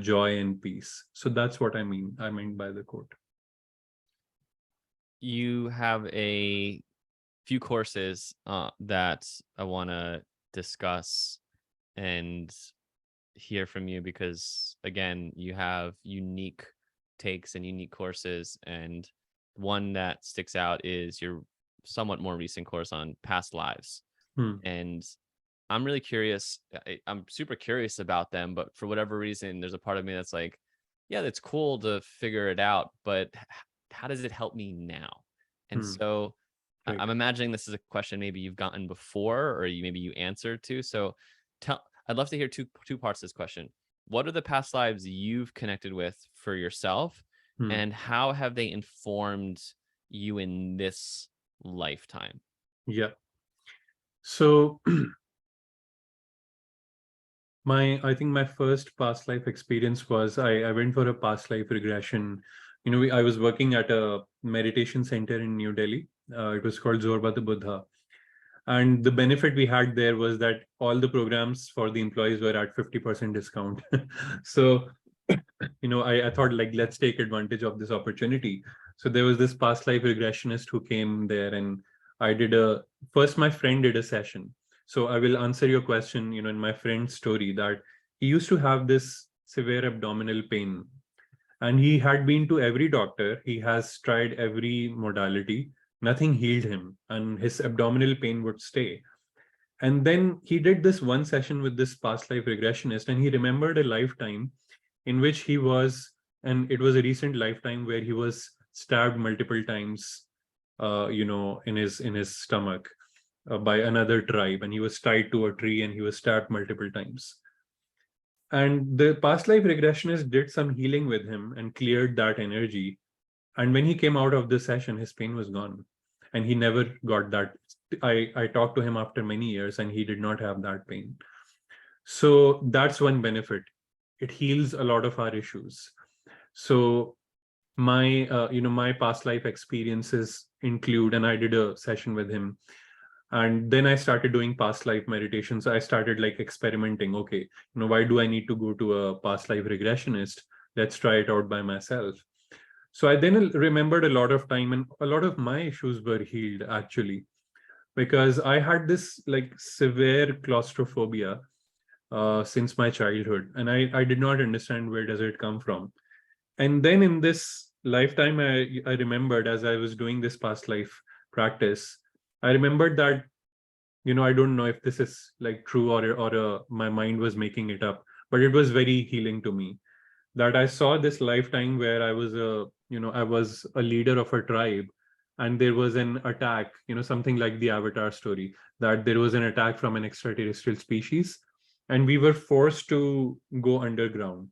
joy and peace. So that's what I meant by the quote. You have a few courses that I want to discuss and hear from you, because again, you have unique takes and unique courses, and one that sticks out is your somewhat more recent course on past lives. And I'm really curious. I'm super curious about them, but for whatever reason, there's a part of me that's like, yeah, that's cool to figure it out, but how does it help me now? And so Right. I'm imagining this is a question maybe you've gotten before, or maybe you answered to. So I'd love to hear two parts of this question. What are the past lives you've connected with for yourself, and how have they informed you in this lifetime? Yeah. So I think my first past life experience was I went for a past life regression. I was working at a meditation center in New Delhi. It was called Zorba the Buddha. And the benefit we had there was that all the programs for the employees were at 50% discount. So, I thought, like, let's take advantage of this opportunity. So there was this past life regressionist who came there, and first my friend did a session. So I will answer your question, in my friend's story, that he used to have this severe abdominal pain, and he had been to every doctor. He has tried every modality. Nothing healed him, and his abdominal pain would stay. And then he did this one session with this past life regressionist, and he remembered a lifetime in which and it was a recent lifetime where he was stabbed multiple times, in his stomach, by another tribe, and he was tied to a tree and he was stabbed multiple times. And the past life regressionist did some healing with him and cleared that energy. And when he came out of the session, his pain was gone, and he never got that. I talked to him after many years, and he did not have that pain. So that's one benefit. It heals a lot of our issues. So my past life experiences include, and I did a session with him, and then I started doing past life meditations. I started like experimenting. Okay, why do I need to go to a past life regressionist? Let's try it out by myself. So I then remembered a lot of time, and a lot of my issues were healed, actually, because I had this like severe claustrophobia since my childhood, and I did not understand where does it come from. And then in this lifetime, I remembered, as I was doing this past life practice, I remembered that, I don't know if this is like true, or my mind was making it up, but it was very healing to me, that I saw this lifetime where I was a leader of a tribe, and there was an attack, something like the Avatar story, that there was an attack from an extraterrestrial species, and we were forced to go underground.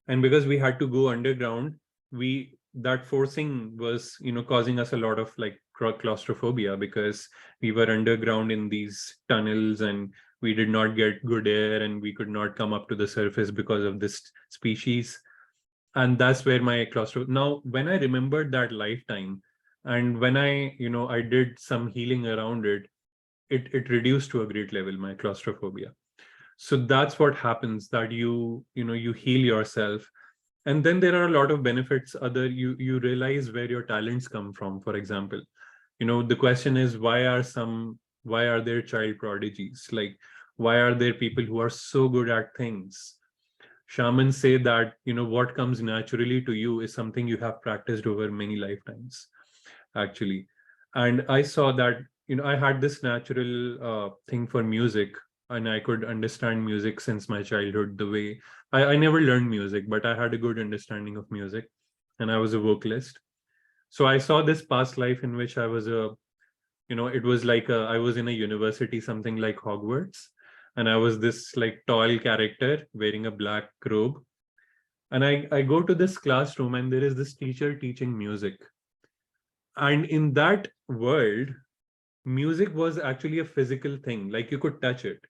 And because we had to go underground, we that forcing was, causing us a lot of like claustrophobia, because we were underground in these tunnels, and we did not get good air, and we could not come up to the surface because of this species. And that's where my now when I remembered that lifetime, and when I did some healing around it, it reduced to a great level my claustrophobia. So that's what happens, that you heal yourself. And then there are a lot of benefits. Other you realize where your talents come from. For example, the question is, why are there child prodigies? Like, why are there people who are so good at things? Shamans say that what comes naturally to you is something you have practiced over many lifetimes, actually. And I saw that I had this natural thing for music, and I could understand music since my childhood. The way I never learned music, but I had a good understanding of music, and I was a vocalist. So I saw this past life in which I was it was like I was in a university, something like Hogwarts, and I was this like tall character wearing a black robe. And I go to this classroom, and there is this teacher teaching music. And in that world, music was actually a physical thing. Like, you could touch it,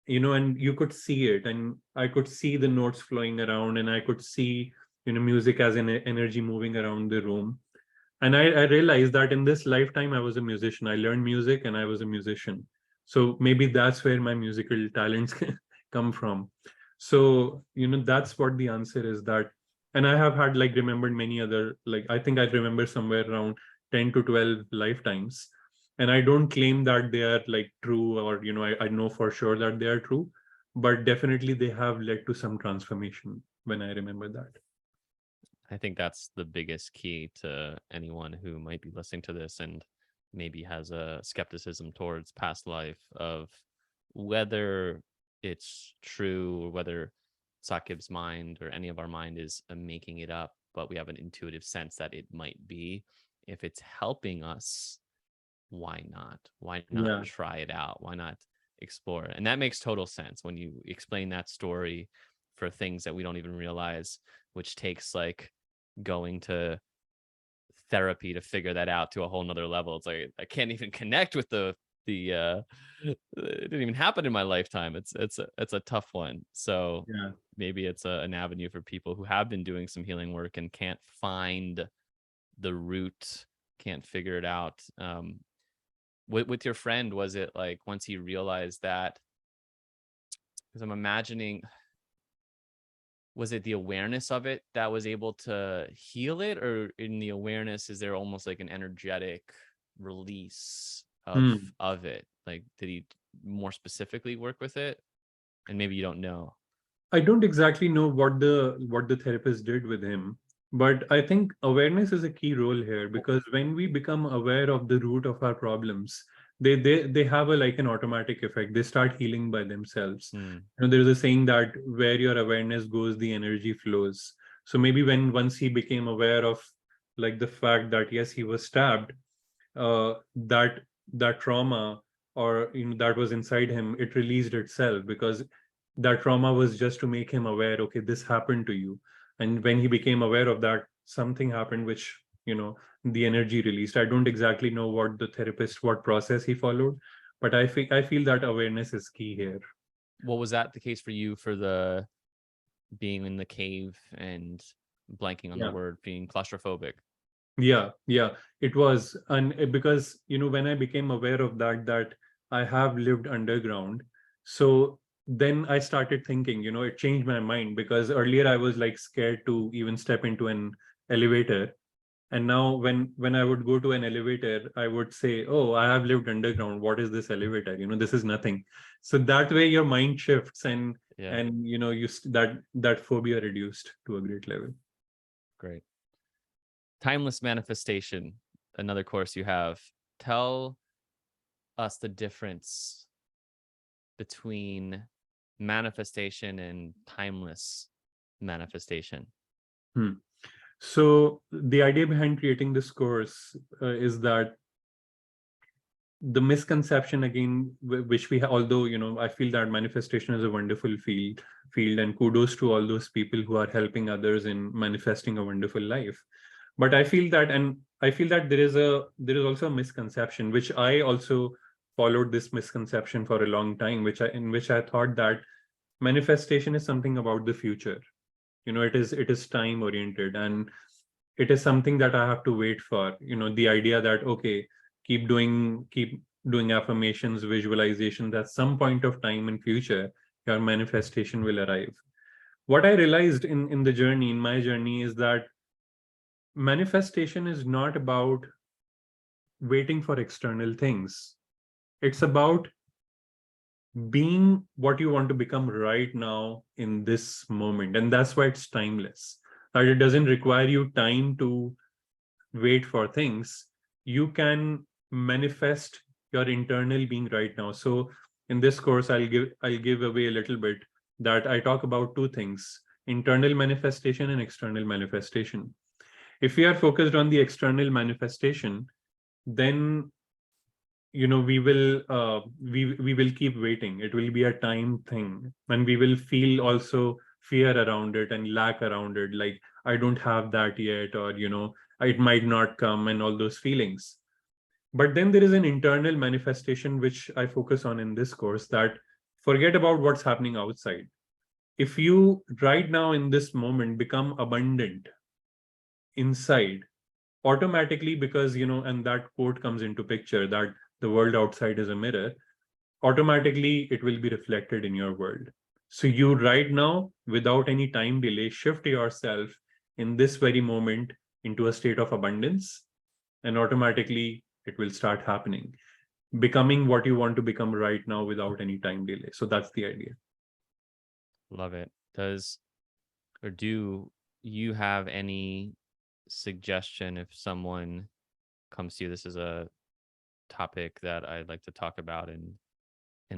and you could see it, and I could see the notes flowing around, and I could see music as an energy moving around the room. And I realized that in this lifetime I was a musician. I learned music and I was a musician. So maybe that's where my musical talents come from. So that's what the answer is. That And I have had like remembered many other, like, I think I remember somewhere around 10 to 12 lifetimes. And I don't claim that they are like true, or I know for sure that they are true, but definitely they have led to some transformation when I remember that. I think that's the biggest key to anyone who might be listening to this and maybe has a skepticism towards past life, of whether it's true or whether Saqib's mind or any of our mind is making it up, but we have an intuitive sense that it might be. If it's helping us, why not? Why not Yeah. try it out? Why not explore? And that makes total sense when you explain that story for things that we don't even realize, which takes like going to therapy to figure that out to a whole nother level. It's like I can't even connect with the it didn't even happen in my lifetime. It's a tough one. So Yeah. maybe it's an avenue for people who have been doing some healing work and can't find the root, can't figure it out. With your friend, was it like once he realized that, because I'm imagining, was it the awareness of it that was able to heal it, or in the awareness is there almost like an energetic release Hmm. of it? Like, did he more specifically work with it? And maybe you don't know. I don't exactly know what the therapist did with him, but I think awareness is a key role here, because when we become aware of the root of our problems, they have a like an automatic effect. They start healing by themselves. Hmm. There's a saying that where your awareness goes, the energy flows. So maybe once he became aware of like the fact that yes, he was stabbed, that trauma, or that was inside him, it released itself, because that trauma was just to make him aware, okay, this happened to you. And when he became aware of that, something happened which the energy released. I don't exactly know what process he followed, but I feel that awareness is key here. What was that the case for you, for the being in the cave and blanking on the Yeah. word, being claustrophobic? Yeah, it was. And because when I became aware of that I have lived underground, so then I started thinking, it changed my mind, because earlier I was like scared to even step into an elevator. And now when I would go to an elevator, I would say, oh, I have lived underground, what is this elevator? This is nothing. So that way your mind shifts, and Yeah, and that phobia reduced to a great level. great. Timeless manifestation, another course you have. Tell us the difference between manifestation and timeless manifestation. Hmm. So the idea behind creating this course is that the misconception again, which we although I feel that manifestation is a wonderful field, and kudos to all those people who are helping others in manifesting a wonderful life. But I feel that there is also a misconception, which I also followed this misconception for a long time, in which I thought that manifestation is something about the future. It is time oriented, and it is something that I have to wait for. The idea that, okay, keep doing affirmations, visualizations, at some point of time in future your manifestation will arrive. What I realized in my journey, is that manifestation is not about waiting for external things. It's about being what you want to become right now in this moment. And that's why it's timeless. That it doesn't require you time to wait for things. You can manifest your internal being right now. So in this course, I'll give away a little bit, that I talk about two things: internal manifestation and external manifestation. If we are focused on the external manifestation, then we will keep waiting. It will be a time thing, and we will feel also fear around it and lack around it, like I don't have that yet, or it might not come, and all those feelings. But then there is an internal manifestation which I focus on in this course, that forget about what's happening outside. If you right now in this moment become abundant inside, automatically, because and that quote comes into picture, that the world outside is a mirror, automatically it will be reflected in your world. So you right now, without any time delay, shift yourself in this very moment into a state of abundance, and automatically it will start happening, becoming what you want to become right now without any time delay. So that's the idea. Love it. Do you have any suggestion if someone comes to you? This is a topic that I'd like to talk about in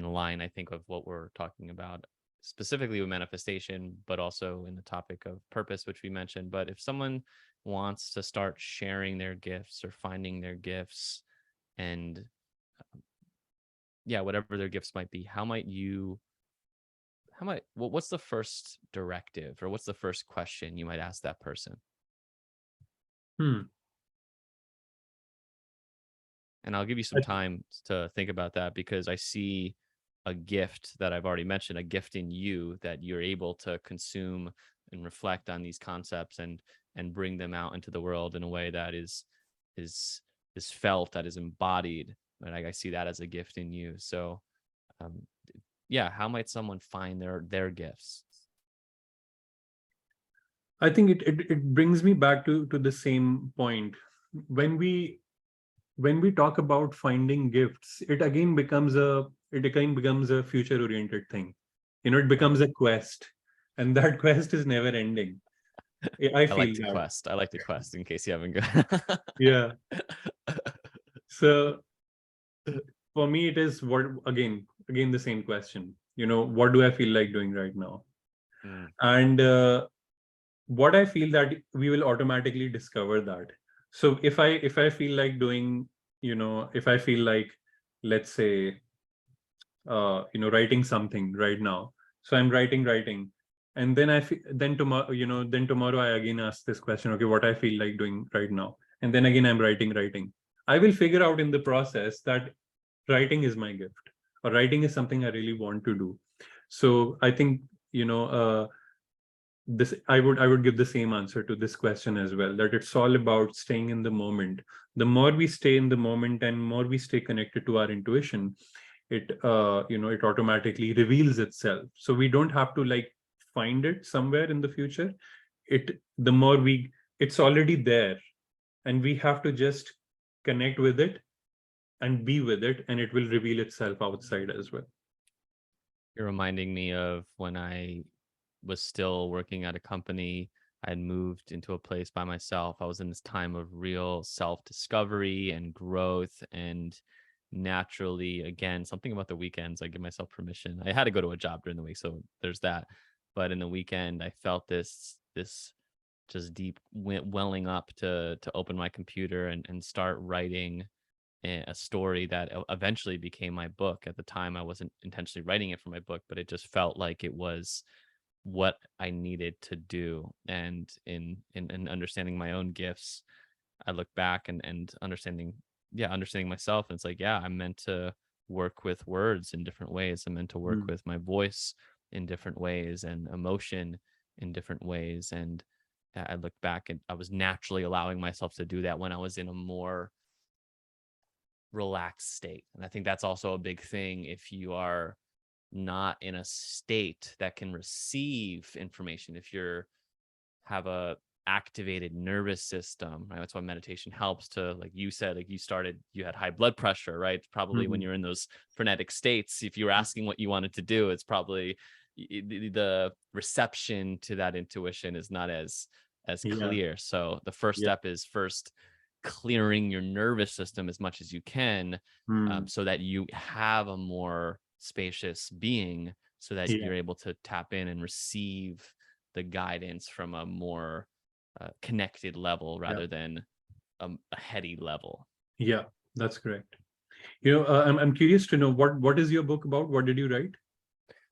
line, I think, of what we're talking about specifically with manifestation, but also in the topic of purpose, which we mentioned. But if someone wants to start sharing their gifts or finding their gifts, and whatever their gifts might be, what's the first directive, or what's the first question you might ask that person? And I'll give you some time to think about that, because I see a gift that I've already mentioned, a gift in you, that you're able to consume and reflect on these concepts and bring them out into the world in a way that is felt, that is embodied. And I see that as a gift in you. So how might someone find their gifts? I think it brings me back to the same point. When we talk about finding gifts, it again becomes a future oriented thing. It becomes a quest, and that quest is never ending. I feel that. I like the quest, in case you haven't got. Yeah. So for me, it is again the same question. What do I feel like doing right now? And what I feel that we will automatically discover that. So if I feel like doing, if I feel like, let's say, writing something right now, so I'm writing, and then then tomorrow I again ask this question, okay, what I feel like doing right now, and then again I'm writing. I will figure out in the process that writing is my gift, or writing is something I really want to do. So I think, this I would give the same answer to this question as well, that it's all about staying in the moment. The more we stay in the moment and more we stay connected to our intuition, it it automatically reveals itself. So we don't have to like find it somewhere in the future. The more it's already there, and we have to just connect with it and be with it, and it will reveal itself outside as well. You're reminding me of when I was still working at a company. I had moved into a place by myself. I was in this time of real self-discovery and growth, and naturally, again, something about the weekends, I give myself permission. I had to go to a job during the week, so there's that. But in the weekend, I felt this just deep welling up to open my computer and start writing a story that eventually became my book. At the time, I wasn't intentionally writing it for my book, but it just felt like it was what I needed to do. And in understanding my own gifts, I look back and understanding myself. And it's like, yeah, I'm meant to work with words in different ways. I'm meant to work Mm. with my voice in different ways and emotion in different ways. And I look back and I was naturally allowing myself to do that when I was in a more relaxed state. And I think that's also a big thing. If you are not in a state that can receive information, if you're have a activated nervous system, right? That's why meditation helps to, like you said, like you had high blood pressure, right? Probably when Mhm. you're in those frenetic states, if you were asking what you wanted to do, it's probably the reception to that intuition is not as Yeah. clear. So the first Yeah. step is first clearing your nervous system as much as you can, Mm. so that you have a more spacious being, so that Yeah. you're able to tap in and receive the guidance from a more connected level Yeah. rather than a heady level. Yeah. That's correct. I'm curious to know what is your book about? What did you write?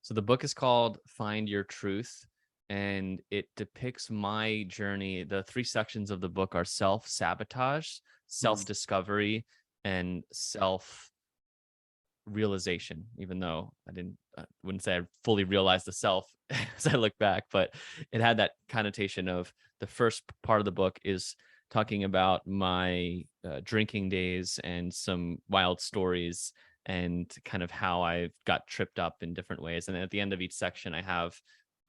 So the book is called Find Your Truth, and it depicts my journey. The three sections of the book are self sabotage, self Mm. discovery, and self realization. Even though I wouldn't say I fully realized the self as I look back, but it had that connotation of the first part of the book is talking about my drinking days and some wild stories and kind of how I got tripped up in different ways. And then at the end of each section, I have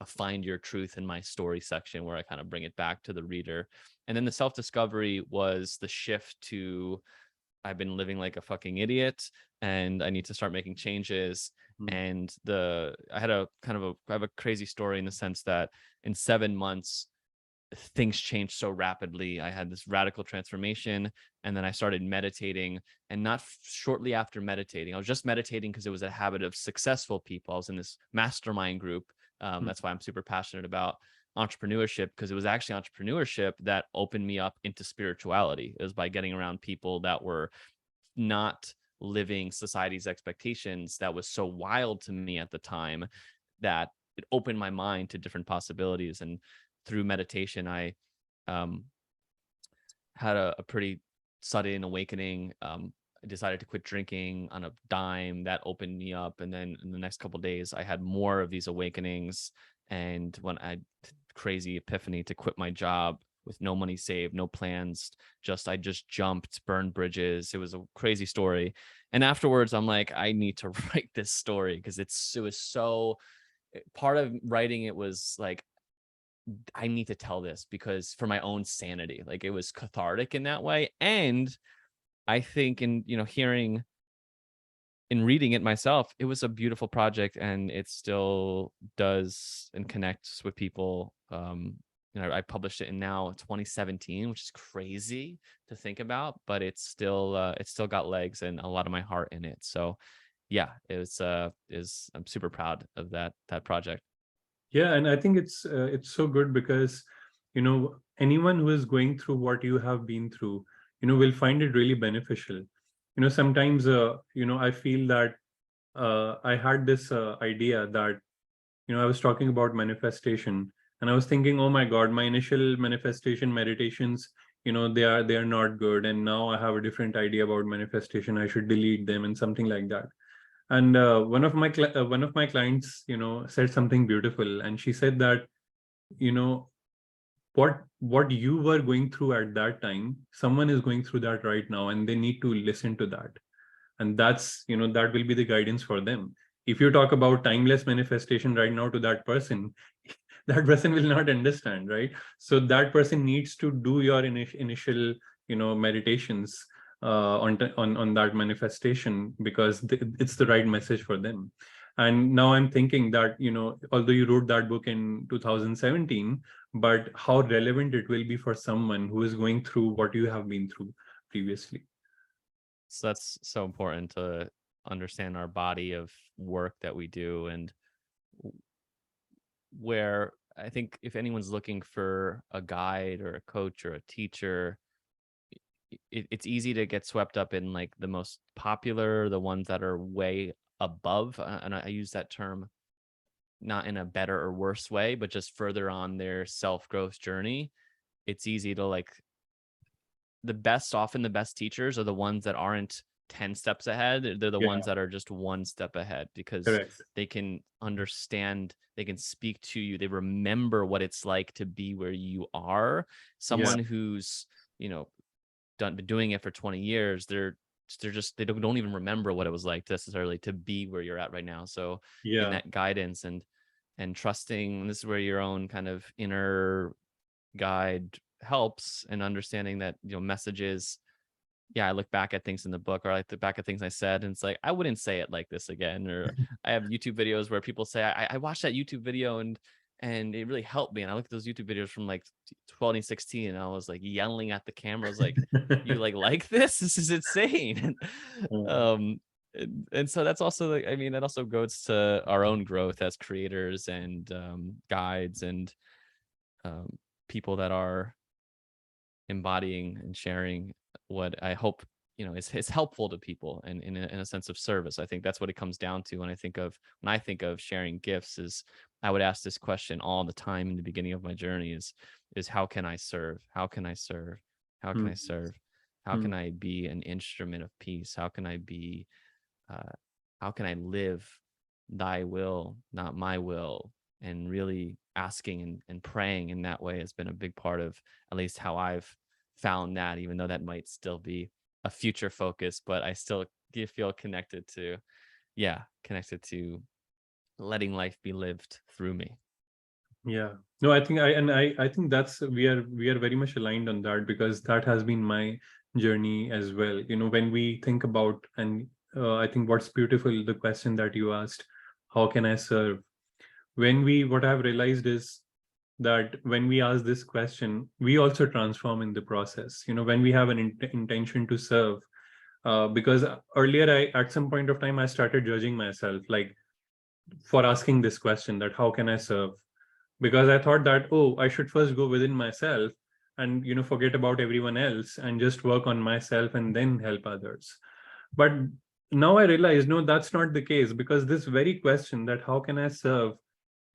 a find your truth in my story section where I kind of bring it back to the reader. And then the self discovery was the shift to I've been living like a fucking idiot and I need to start making changes. Mm. And I had a kind of I have a crazy story in the sense that in 7 months, things changed so rapidly. I had this radical transformation and then I started meditating. And not shortly after meditating, I was just meditating because it was a habit of successful people. I was in this mastermind group. Mm. That's why I'm super passionate about entrepreneurship, because it was actually entrepreneurship that opened me up into spirituality. It was by getting around people that were not living society's expectations that was so wild to me at the time that it opened my mind to different possibilities. And through meditation, I um, had a pretty sudden awakening. I decided to quit drinking on a dime. That opened me up. And then in the next couple of days, I had more of these awakenings. And when I crazy epiphany to quit my job with no money saved, no plans, I just jumped, burned bridges. It was a crazy story. And afterwards, I'm like, I need to write this story because it was so part of writing it was like I need to tell this because for my own sanity, like it was cathartic in that way. And I think in, hearing and reading it myself, it was a beautiful project and it still does and connects with people. I published it in now 2017, which is crazy to think about, but it's still got legs and a lot of my heart in it. So yeah, I'm super proud of that project. Yeah, and I think it's so good because anyone who is going through what you have been through, will find it really beneficial. Sometimes I feel that I had this idea that I was talking about manifestation, and I was thinking, oh my God, my initial manifestation meditations, they are not good, and now I have a different idea about manifestation. I should delete them and something like that. And one of my clients, said something beautiful, and she said that, you know, what you were going through at that time, someone is going through that right now, and they need to listen to that, and that will be the guidance for them. If you talk about timeless manifestation right now to that person, that person will not understand, right? So that person needs to do your initial meditations on that manifestation, because it's the right message for them. And now I'm thinking that, although you wrote that book in 2017, but how relevant it will be for someone who is going through what you have been through previously. So that's so important to understand our body of work that we do. And where I think if anyone's looking for a guide or a coach or a teacher, it's easy to get swept up in like the most popular, the ones that are way above, and I use that term not in a better or worse way, but just further on their self-growth journey. It's easy to like often the best teachers are the ones that aren't 10 steps ahead. They're the Yeah, ones that are just one step ahead, because correct. they can understand, they can speak to you, they remember what it's like to be where you are. Yeah, Someone who's, you know, been doing it for 20 years, they're just, they don't even remember what it was like necessarily to be where you're at right now. So in yeah, that guidance and trusting, and this is where your own kind of inner guide helps, and understanding that, you know, messages, yeah, I look back at things in the book, or I look back at things I said, and it's like, I wouldn't say it like this again. Or I have YouTube videos where people say, I watched that YouTube video and it really helped me. And I look at those YouTube videos from like 2016, and I was like yelling at the camera. I was like, you like this? This is insane. Uh, And so that's also like, I mean, that also goes to our own growth as creators and guides, and um, people that are embodying and sharing what I hope, you know, is helpful to people, and in a sense of service. I think that's what it comes down to when I think of sharing gifts. Is I would ask this question all the time in the beginning of my journey: is how can I serve? How can I serve? How can mm, I serve? How mm, can I be an instrument of peace? How can I be uh, how can I live thy will, not my will? And really asking and praying in that way has been a big part of at least how I've found that, even though that might still be a future focus, but I still do feel connected to, yeah, connected to letting life be lived through me. yeah. No, I think I think that's we are very much aligned on that, because that has been my journey as well. You know, when we think about, and I think what's beautiful, the question that you asked, how can I serve? When we, what I've realized is that when we ask this question, we also transform in the process. You know, when we have an intention to serve, because earlier, at some point of time, I started judging myself, like, for asking this question, that how can I serve? Because I thought that, oh, I should first go within myself and, you know, forget about everyone else and just work on myself and then help others. But now I realize, no, that's not the case, because this very question, that how can I serve,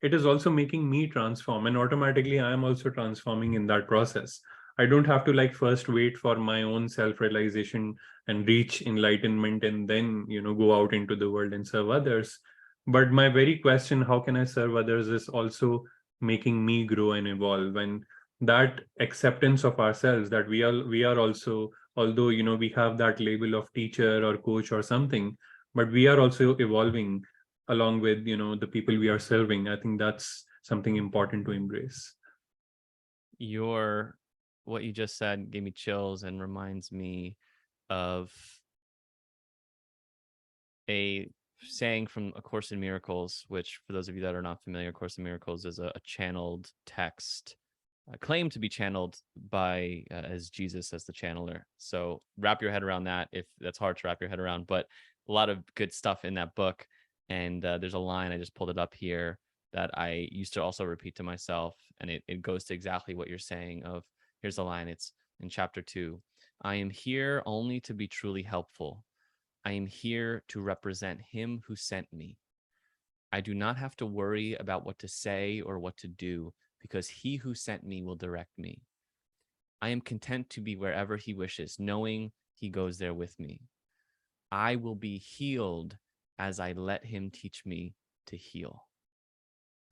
it is also making me transform, and automatically I am also transforming in that process. I don't have to like first wait for my own self realization and reach enlightenment and then, you know, go out into the world and serve others. But my very question, how can I serve others, is also making me grow and evolve. And that acceptance of ourselves, that we are also, although, you know, we have that label of teacher or coach or something, but we are also evolving along with, you know, the people we are serving. I think that's something important to embrace. Your What you just said gave me chills and reminds me of a saying from A Course in Miracles, which, for those of you that are not familiar, A Course in Miracles is a channeled text, claimed to be channeled by as Jesus as the channeler. So wrap your head around that, if that's hard to wrap your head around. But a lot of good stuff in that book. And there's a line, I just pulled it up here, that I used to also repeat to myself, and it goes to exactly what you're saying. Of Here's the line. It's in chapter 2. I am here only to be truly helpful. I am here to represent him who sent me. I do not have to worry about what to say or what to do, because he who sent me will direct me. I am content to be wherever he wishes, knowing he goes there with me. I will be healed as I let him teach me to heal.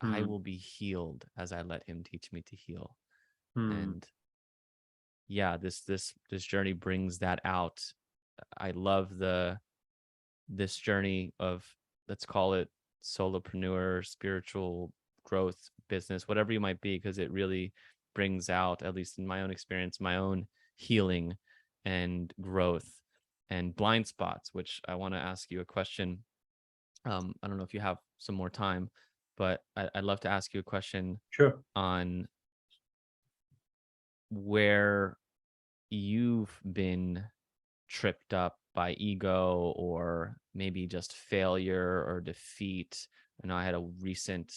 I Hmm. will be healed as I let him teach me to heal. Hmm. And yeah, this journey brings that out. I love this journey of, let's call it solopreneur, spiritual growth, business, whatever you might be, because it really brings out, at least in my own experience, my own healing and growth and blind spots. Which I want to ask you a question. I don't know if you have some more time, but I'd love to ask you a question Sure. on where you've been tripped up by ego, or maybe just failure or defeat. I know I had a recent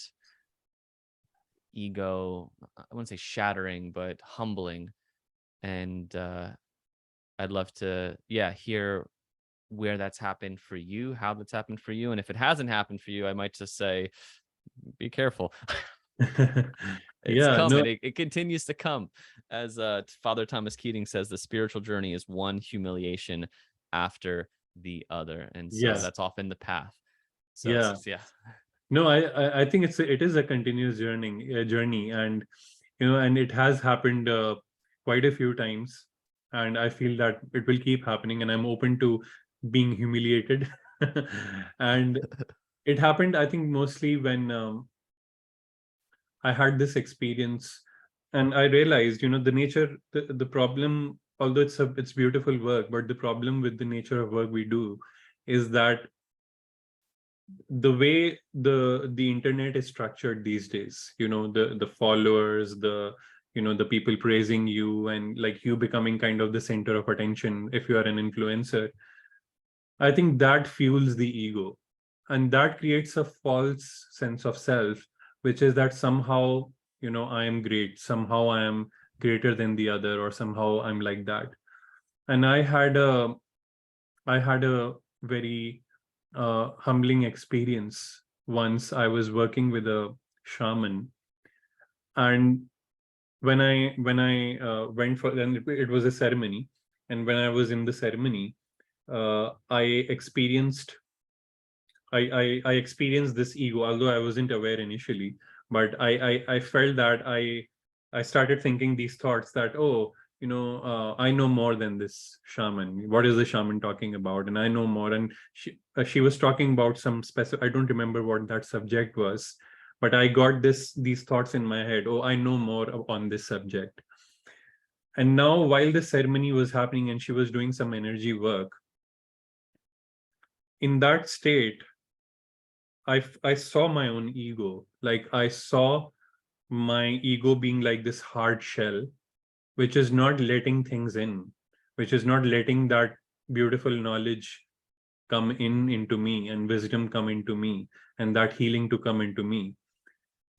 ego, I wouldn't say shattering, but humbling. And I'd love to, hear where that's happened for you, how that's happened for you. And if it hasn't happened for you, I might just say, be careful. It's Yeah, no, coming. It continues to come. As Father Thomas Keating says, the spiritual journey is one humiliation after the other. And so yes, that's often the path. So yeah. it's yeah. No, I think it is a continuous journey, and and it has happened quite a few times, and I feel that it will keep happening, and I'm open to being humiliated. And it happened, I think, mostly when I had this experience, and I realized, the problem, although it's beautiful work, but the problem with the nature of work we do is that the way the internet is structured these days, the followers, the people praising you, and like you becoming kind of the center of attention if you are an influencer. I think that fuels the ego, and that creates a false sense of self, which is that somehow, I am great, somehow I am greater than the other, or somehow I'm like that. And I had a very humbling experience. Once I was working with a shaman, and when I went for, then it was a ceremony, and when I was in the ceremony, I experienced I experienced this ego, although I wasn't aware initially. But I felt that I started thinking these thoughts that, oh, I know more than this shaman. What is the shaman talking about? And I know more. And she was talking about some specific. I don't remember what that subject was, but I got these thoughts in my head. Oh, I know more on this subject. And now, while the ceremony was happening and she was doing some energy work, in that state, I saw my own ego. Like I saw my ego being like this hard shell, which is not letting things in, which is not letting that beautiful knowledge come in into me, and wisdom come into me, and that healing to come into me.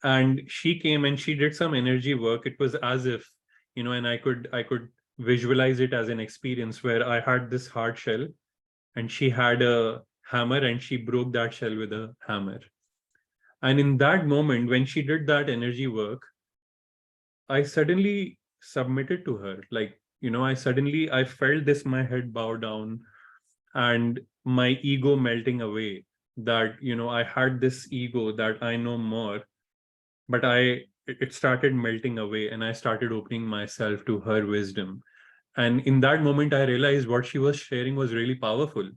And she came and she did some energy work. It was as if, and I could visualize it as an experience where I had this hard shell, and she had a hammer, and she broke that shell with a hammer. And in that moment, when she did that energy work, I suddenly submitted to her. Like, I felt this, my head bow down, and my ego melting away. That, I had this ego that I know more, but it started melting away, and I started opening myself to her wisdom. And in that moment, I realized what she was sharing was really powerful.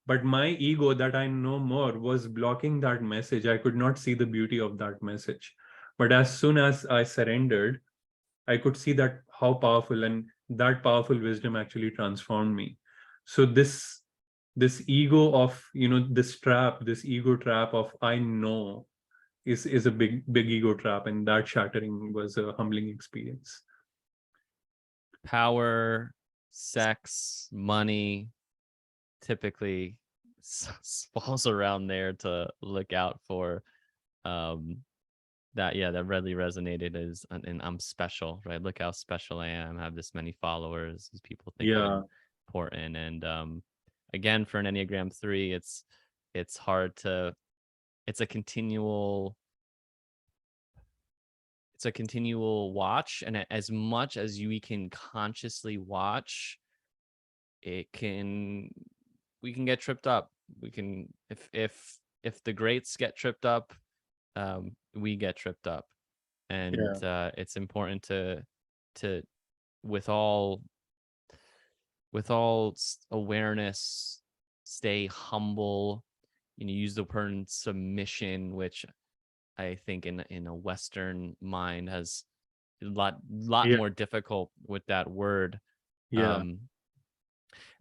But my ego, that I know more, was blocking that message. I could not see the beauty of that message. But as soon as I surrendered, I could see that how powerful, and that powerful wisdom actually transformed me. So this ego of, this ego trap of I know, is a big ego trap, and that shattering was a humbling experience. Power, sex, money, typically falls around there to look out for. Um, that really resonated is, and I'm special, right? Look how special I am. I have this many followers. These people think Yeah, I'm important. And again, for an Enneagram 3, it's hard to. It's a continual. It's a continual watch, and as much as we can consciously watch, it can we can get tripped up. We can if the greats get tripped up, we get tripped up. And yeah, it's important to with all awareness, stay humble. Use the word submission, which I think in a Western mind has a lot yeah, more difficult with that word. yeah, um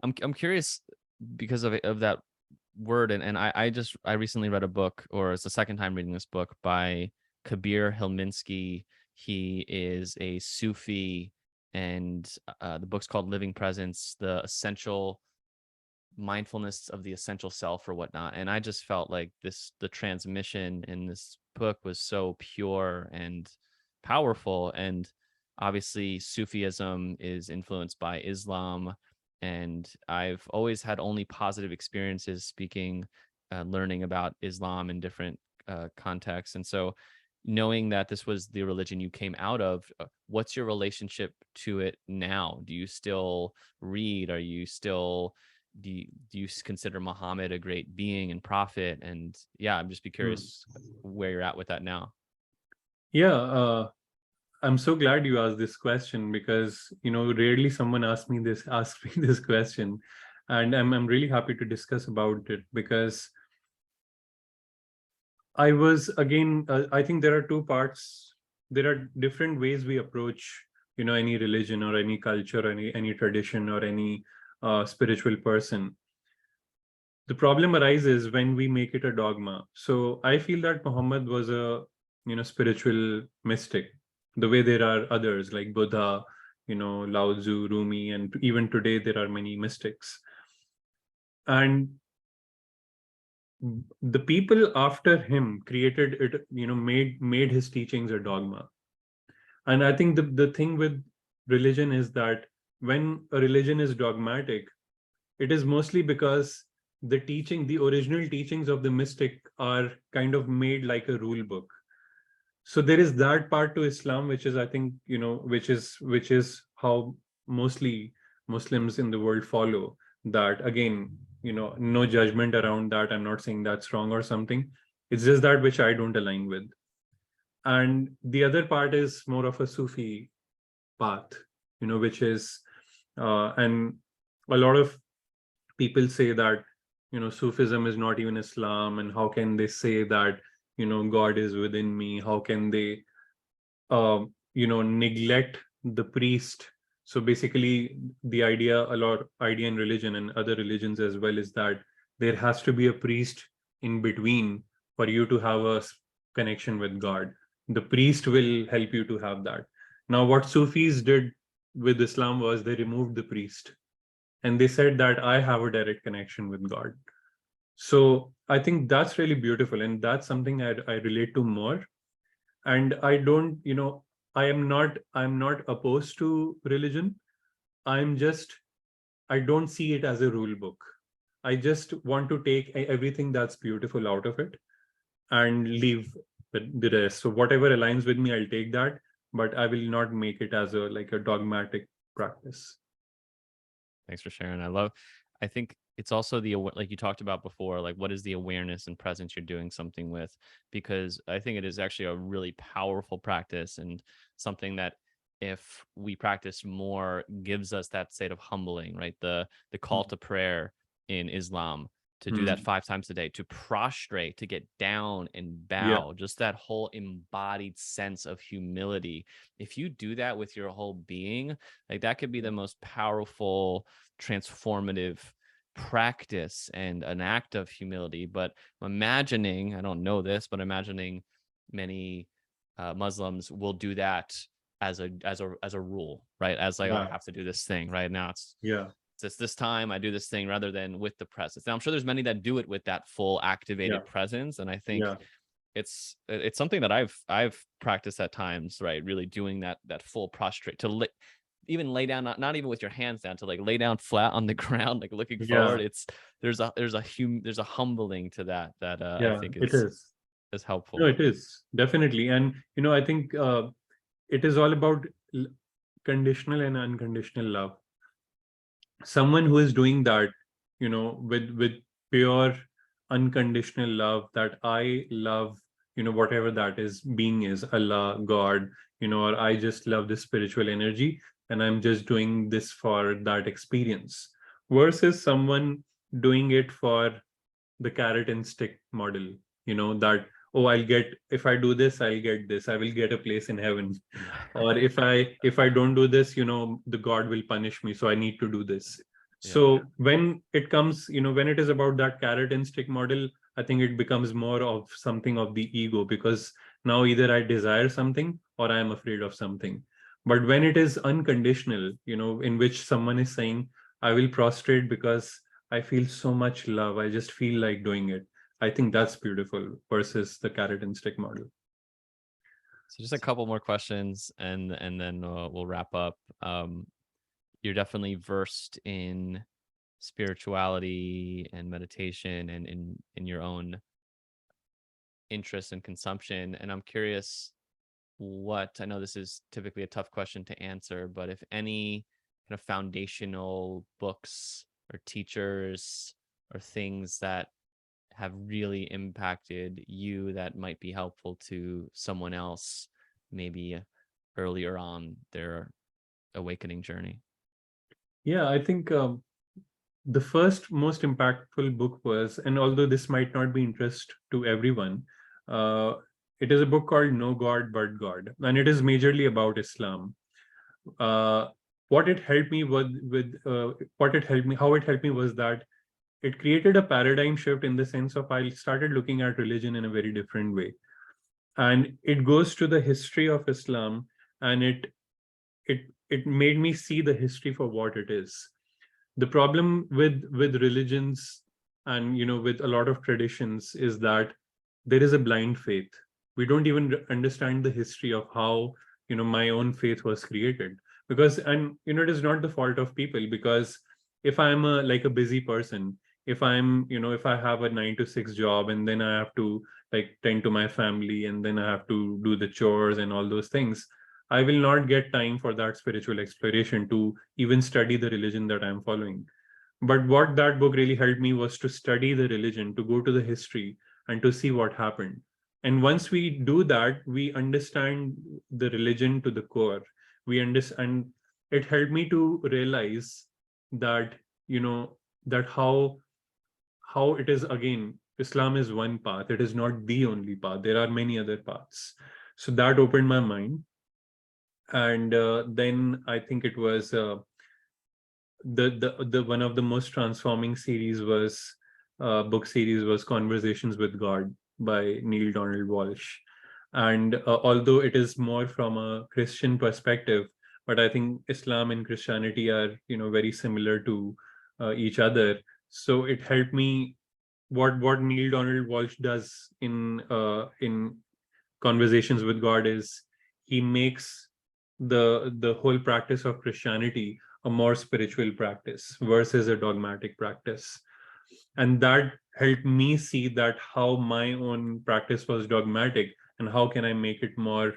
I'm curious because of that word. And I recently read a book, or it's the second time reading this book, by Kabir Hilminsky. He is a Sufi, and the book's called Living Presence: The Essential Mindfulness of the Essential Self, or whatnot. And I just felt like the transmission in this book was so pure and powerful. And obviously Sufism is influenced by Islam, and I've always had only positive experiences speaking, learning about Islam in different contexts. And so, knowing that this was the religion you came out of, what's your relationship to it now? Do you still read? Are you still do you consider Muhammad a great being and prophet? And yeah, I'm just be Hmm. curious where you're at with that now. Yeah, I'm so glad you asked this question because rarely someone asks me this question, and I'm really happy to discuss about it because I think there are two parts. There are different ways we approach any religion or any culture, any tradition or any spiritual person. The problem arises when we make it a dogma. So I feel that Muhammad was a spiritual mystic, the way there are others like Buddha, Lao Tzu, Rumi, and even today there are many mystics. And the people after him created it, made his teachings a dogma. And I think the thing with religion is that when a religion is dogmatic, it is mostly because the original teachings of the mystic are kind of made like a rule book. So there is that part to Islam, which is, I think, which is how mostly Muslims in the world follow. That again, no judgment around that. I'm not saying that's wrong or something. It's just that which I don't align with. And the other part is more of a Sufi path, which is, and a lot of people say that Sufism is not even Islam, and how can they say that God is within me? How can they neglect the priest? So basically the idea in religion and other religions as well is that there has to be a priest in between for you to have a connection with God. The priest will help you to have that. Now what Sufis did with Islam was they removed the priest and they said that I have a direct connection with God. So I think that's really beautiful, and that's something I relate to more. And I don't, I'm not opposed to religion. I'm just, I don't see it as a rule book. I just want to take everything that's beautiful out of it and leave the rest. So whatever aligns with me, I'll take that, but I will not make it as a like a dogmatic practice. Thanks for sharing. I think it's also like you talked about before, like what is the awareness and presence you're doing something with? Because I think it is actually a really powerful practice and something that if we practice more gives us that state of humbling, right? The call to prayer in Islam, to do that Hmm. 5 times a day, to prostrate, to get down and Yeah. bow, just that whole embodied sense of humility. If you do that with your whole being, like that could be the most powerful, transformative practice and an act of humility. But imagining, I don't know this, but imagining many Muslims will do that as a rule, right? As like, oh, I Yeah. have to do this thing right now. Yeah. It's this time I do this thing rather than with the presence. Now I'm sure there's many that do it with that full Yeah. activated presence, and I think Yeah. it's something that I've practiced at times, right? Really doing that full prostrate to even lay down, not even with your hands down, to like lay down flat on the ground, like looking forward. Yeah. It's there's a humbling to that I Yeah. think It is. is No, helpful. it is definitely. And I think it is all about conditional and unconditional love. Someone who is doing that, with pure unconditional love, that I love, whatever that is, being is Allah, God, or I just love this spiritual energy and I'm just doing this for that experience, versus someone doing it for the carrot and stick model, that, oh, I'll get, if I do this, I'll get this, I will get a place in heaven. Or if I don't do this, the God will punish me, so I need to do this. Yeah. So when it comes, when it is about that carrot and stick model, I think it becomes more of something of the ego, because now either I desire something or I am afraid of something. But when it is unconditional, in which someone is saying, I will prostrate because I feel so much love, I just feel like doing it, I think that's beautiful, versus the carrot and stick model. So just a couple more questions and then we'll wrap up. you're definitely versed in spirituality and meditation and in your own interest and consumption. And I'm curious what, I know this is typically a tough question to answer, but if any kind of foundational books or teachers or things that have really impacted you that might be helpful to someone else, maybe earlier on their awakening journey. Yeah, I think the first most impactful book was, and although this might not be interest to everyone, uh, it is a book called No God But God, and it is majorly about Islam. Uh, what it helped me what it helped me, how it helped me was that it created a paradigm shift in the sense of I started looking at religion in a very different way, and it goes to the history of Islam, and it made me see the history for what it is. The problem with religions and with a lot of traditions is that there is a blind faith. We don't even understand the history of how my own faith was created, because and it is not the fault of people, because if I'm a busy person, if I'm if I have a 9 to 6 job, and then I have to like tend to my family, and then I have to do the chores and all those things, I will not get time for that spiritual exploration to even study the religion that I'm following. But what that book really helped me was to study the religion, to go to the history, and to see what happened. And once we do that, we understand the religion to the core. We understand. It helped me to realize that that how it is, again, Islam is one path. It is not the only path. There are many other paths. So that opened my mind. And then I think it was the one of the most transforming series was book series was Conversations with God by Neil Donald Walsh. And although it is more from a Christian perspective, but I think Islam and Christianity are very similar to each other. So it helped me. What Neil Donald Walsh does in Conversations with God is he makes the whole practice of Christianity a more spiritual practice versus a dogmatic practice. And that helped me see that how my own practice was dogmatic, and how can I make it more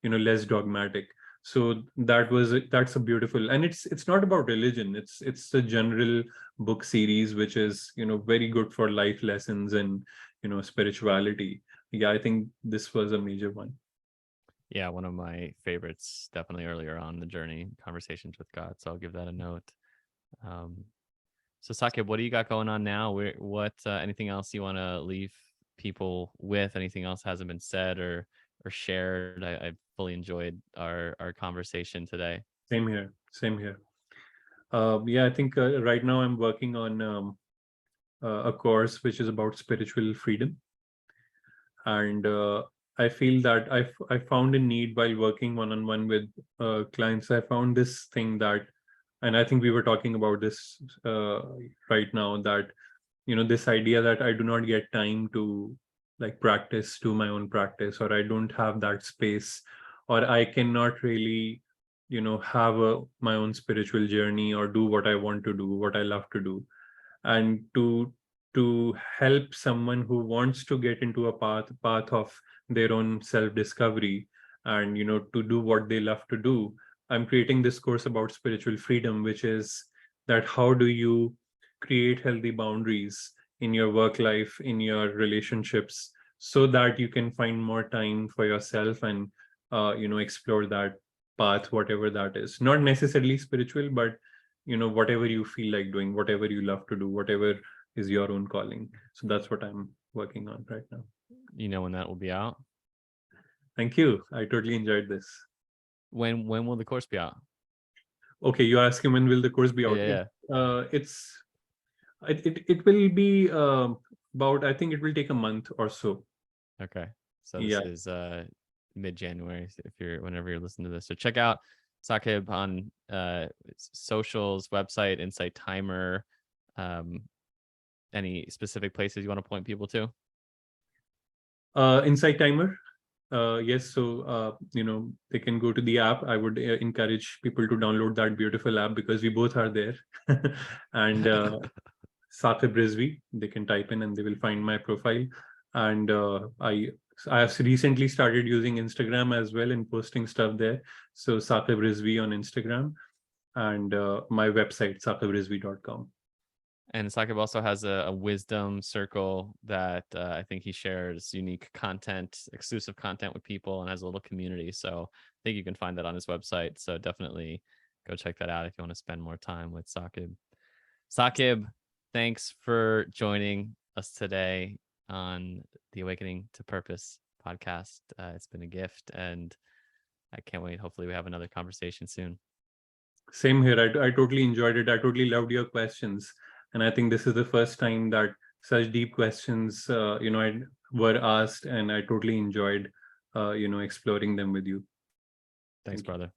less dogmatic. So that's a beautiful, and it's not about religion, it's a general book series which is very good for life lessons and spirituality. Yeah, I think this was a major one. Yeah, one of my favorites, definitely earlier on the journey, Conversations with God. So I'll give that a note. Um, so Saqib, what do you got going on now? What anything else you want to leave people with? Anything else hasn't been said or shared? I fully enjoyed our conversation today. Same here, same here. Yeah, I think right now I'm working on a course which is about spiritual freedom. And I feel that I found a need while working one-on-one with clients. I found this thing that, and I think we were talking about this right now, that this idea that I do not get time to like practice, do my own practice, or I don't have that space, or I cannot really have my own spiritual journey, or do what I want to do, what I love to do. And to help someone who wants to get into a path of their own self discovery, and to do what they love to do, I'm creating this course about spiritual freedom, which is that how do you create healthy boundaries in your work life, in your relationships, so that you can find more time for yourself, and explore that path, whatever that is, not necessarily spiritual, but whatever you feel like doing, whatever you love to do, whatever is your own calling. So that's what I'm working on right now. You know when that will be out? Thank you, I totally enjoyed this. When will the course be out? Okay, you're asking when will the course be out? Yeah. It will be about, I think it will take a month or so. Okay. So this Yeah. is mid-January if whenever you're listening to this. So check out Saqib on socials, website, Insight Timer. Any specific places you want to point people to? Insight Timer, Yes, so they can go to the app. I would encourage people to download that beautiful app because we both are there. And Saqib Rizvi, they can type in and they will find my profile. And I have recently started using Instagram as well and posting stuff there. So Saqib Rizvi on Instagram, and my website saqibrizvi.com. And Saqib also has a wisdom circle that I think he shares unique content, exclusive content with people, and has a little community. So I think you can find that on his website. So definitely go check that out if you want to spend more time with Saqib. Saqib, thanks for joining us today on the Awakening to Purpose podcast. It's been a gift, and I can't wait. Hopefully, we have another conversation soon. Same here. I totally enjoyed it. I totally loved your questions. And I think this is the first time that such deep questions, were asked, and I totally enjoyed, exploring them with you. Thanks, brother.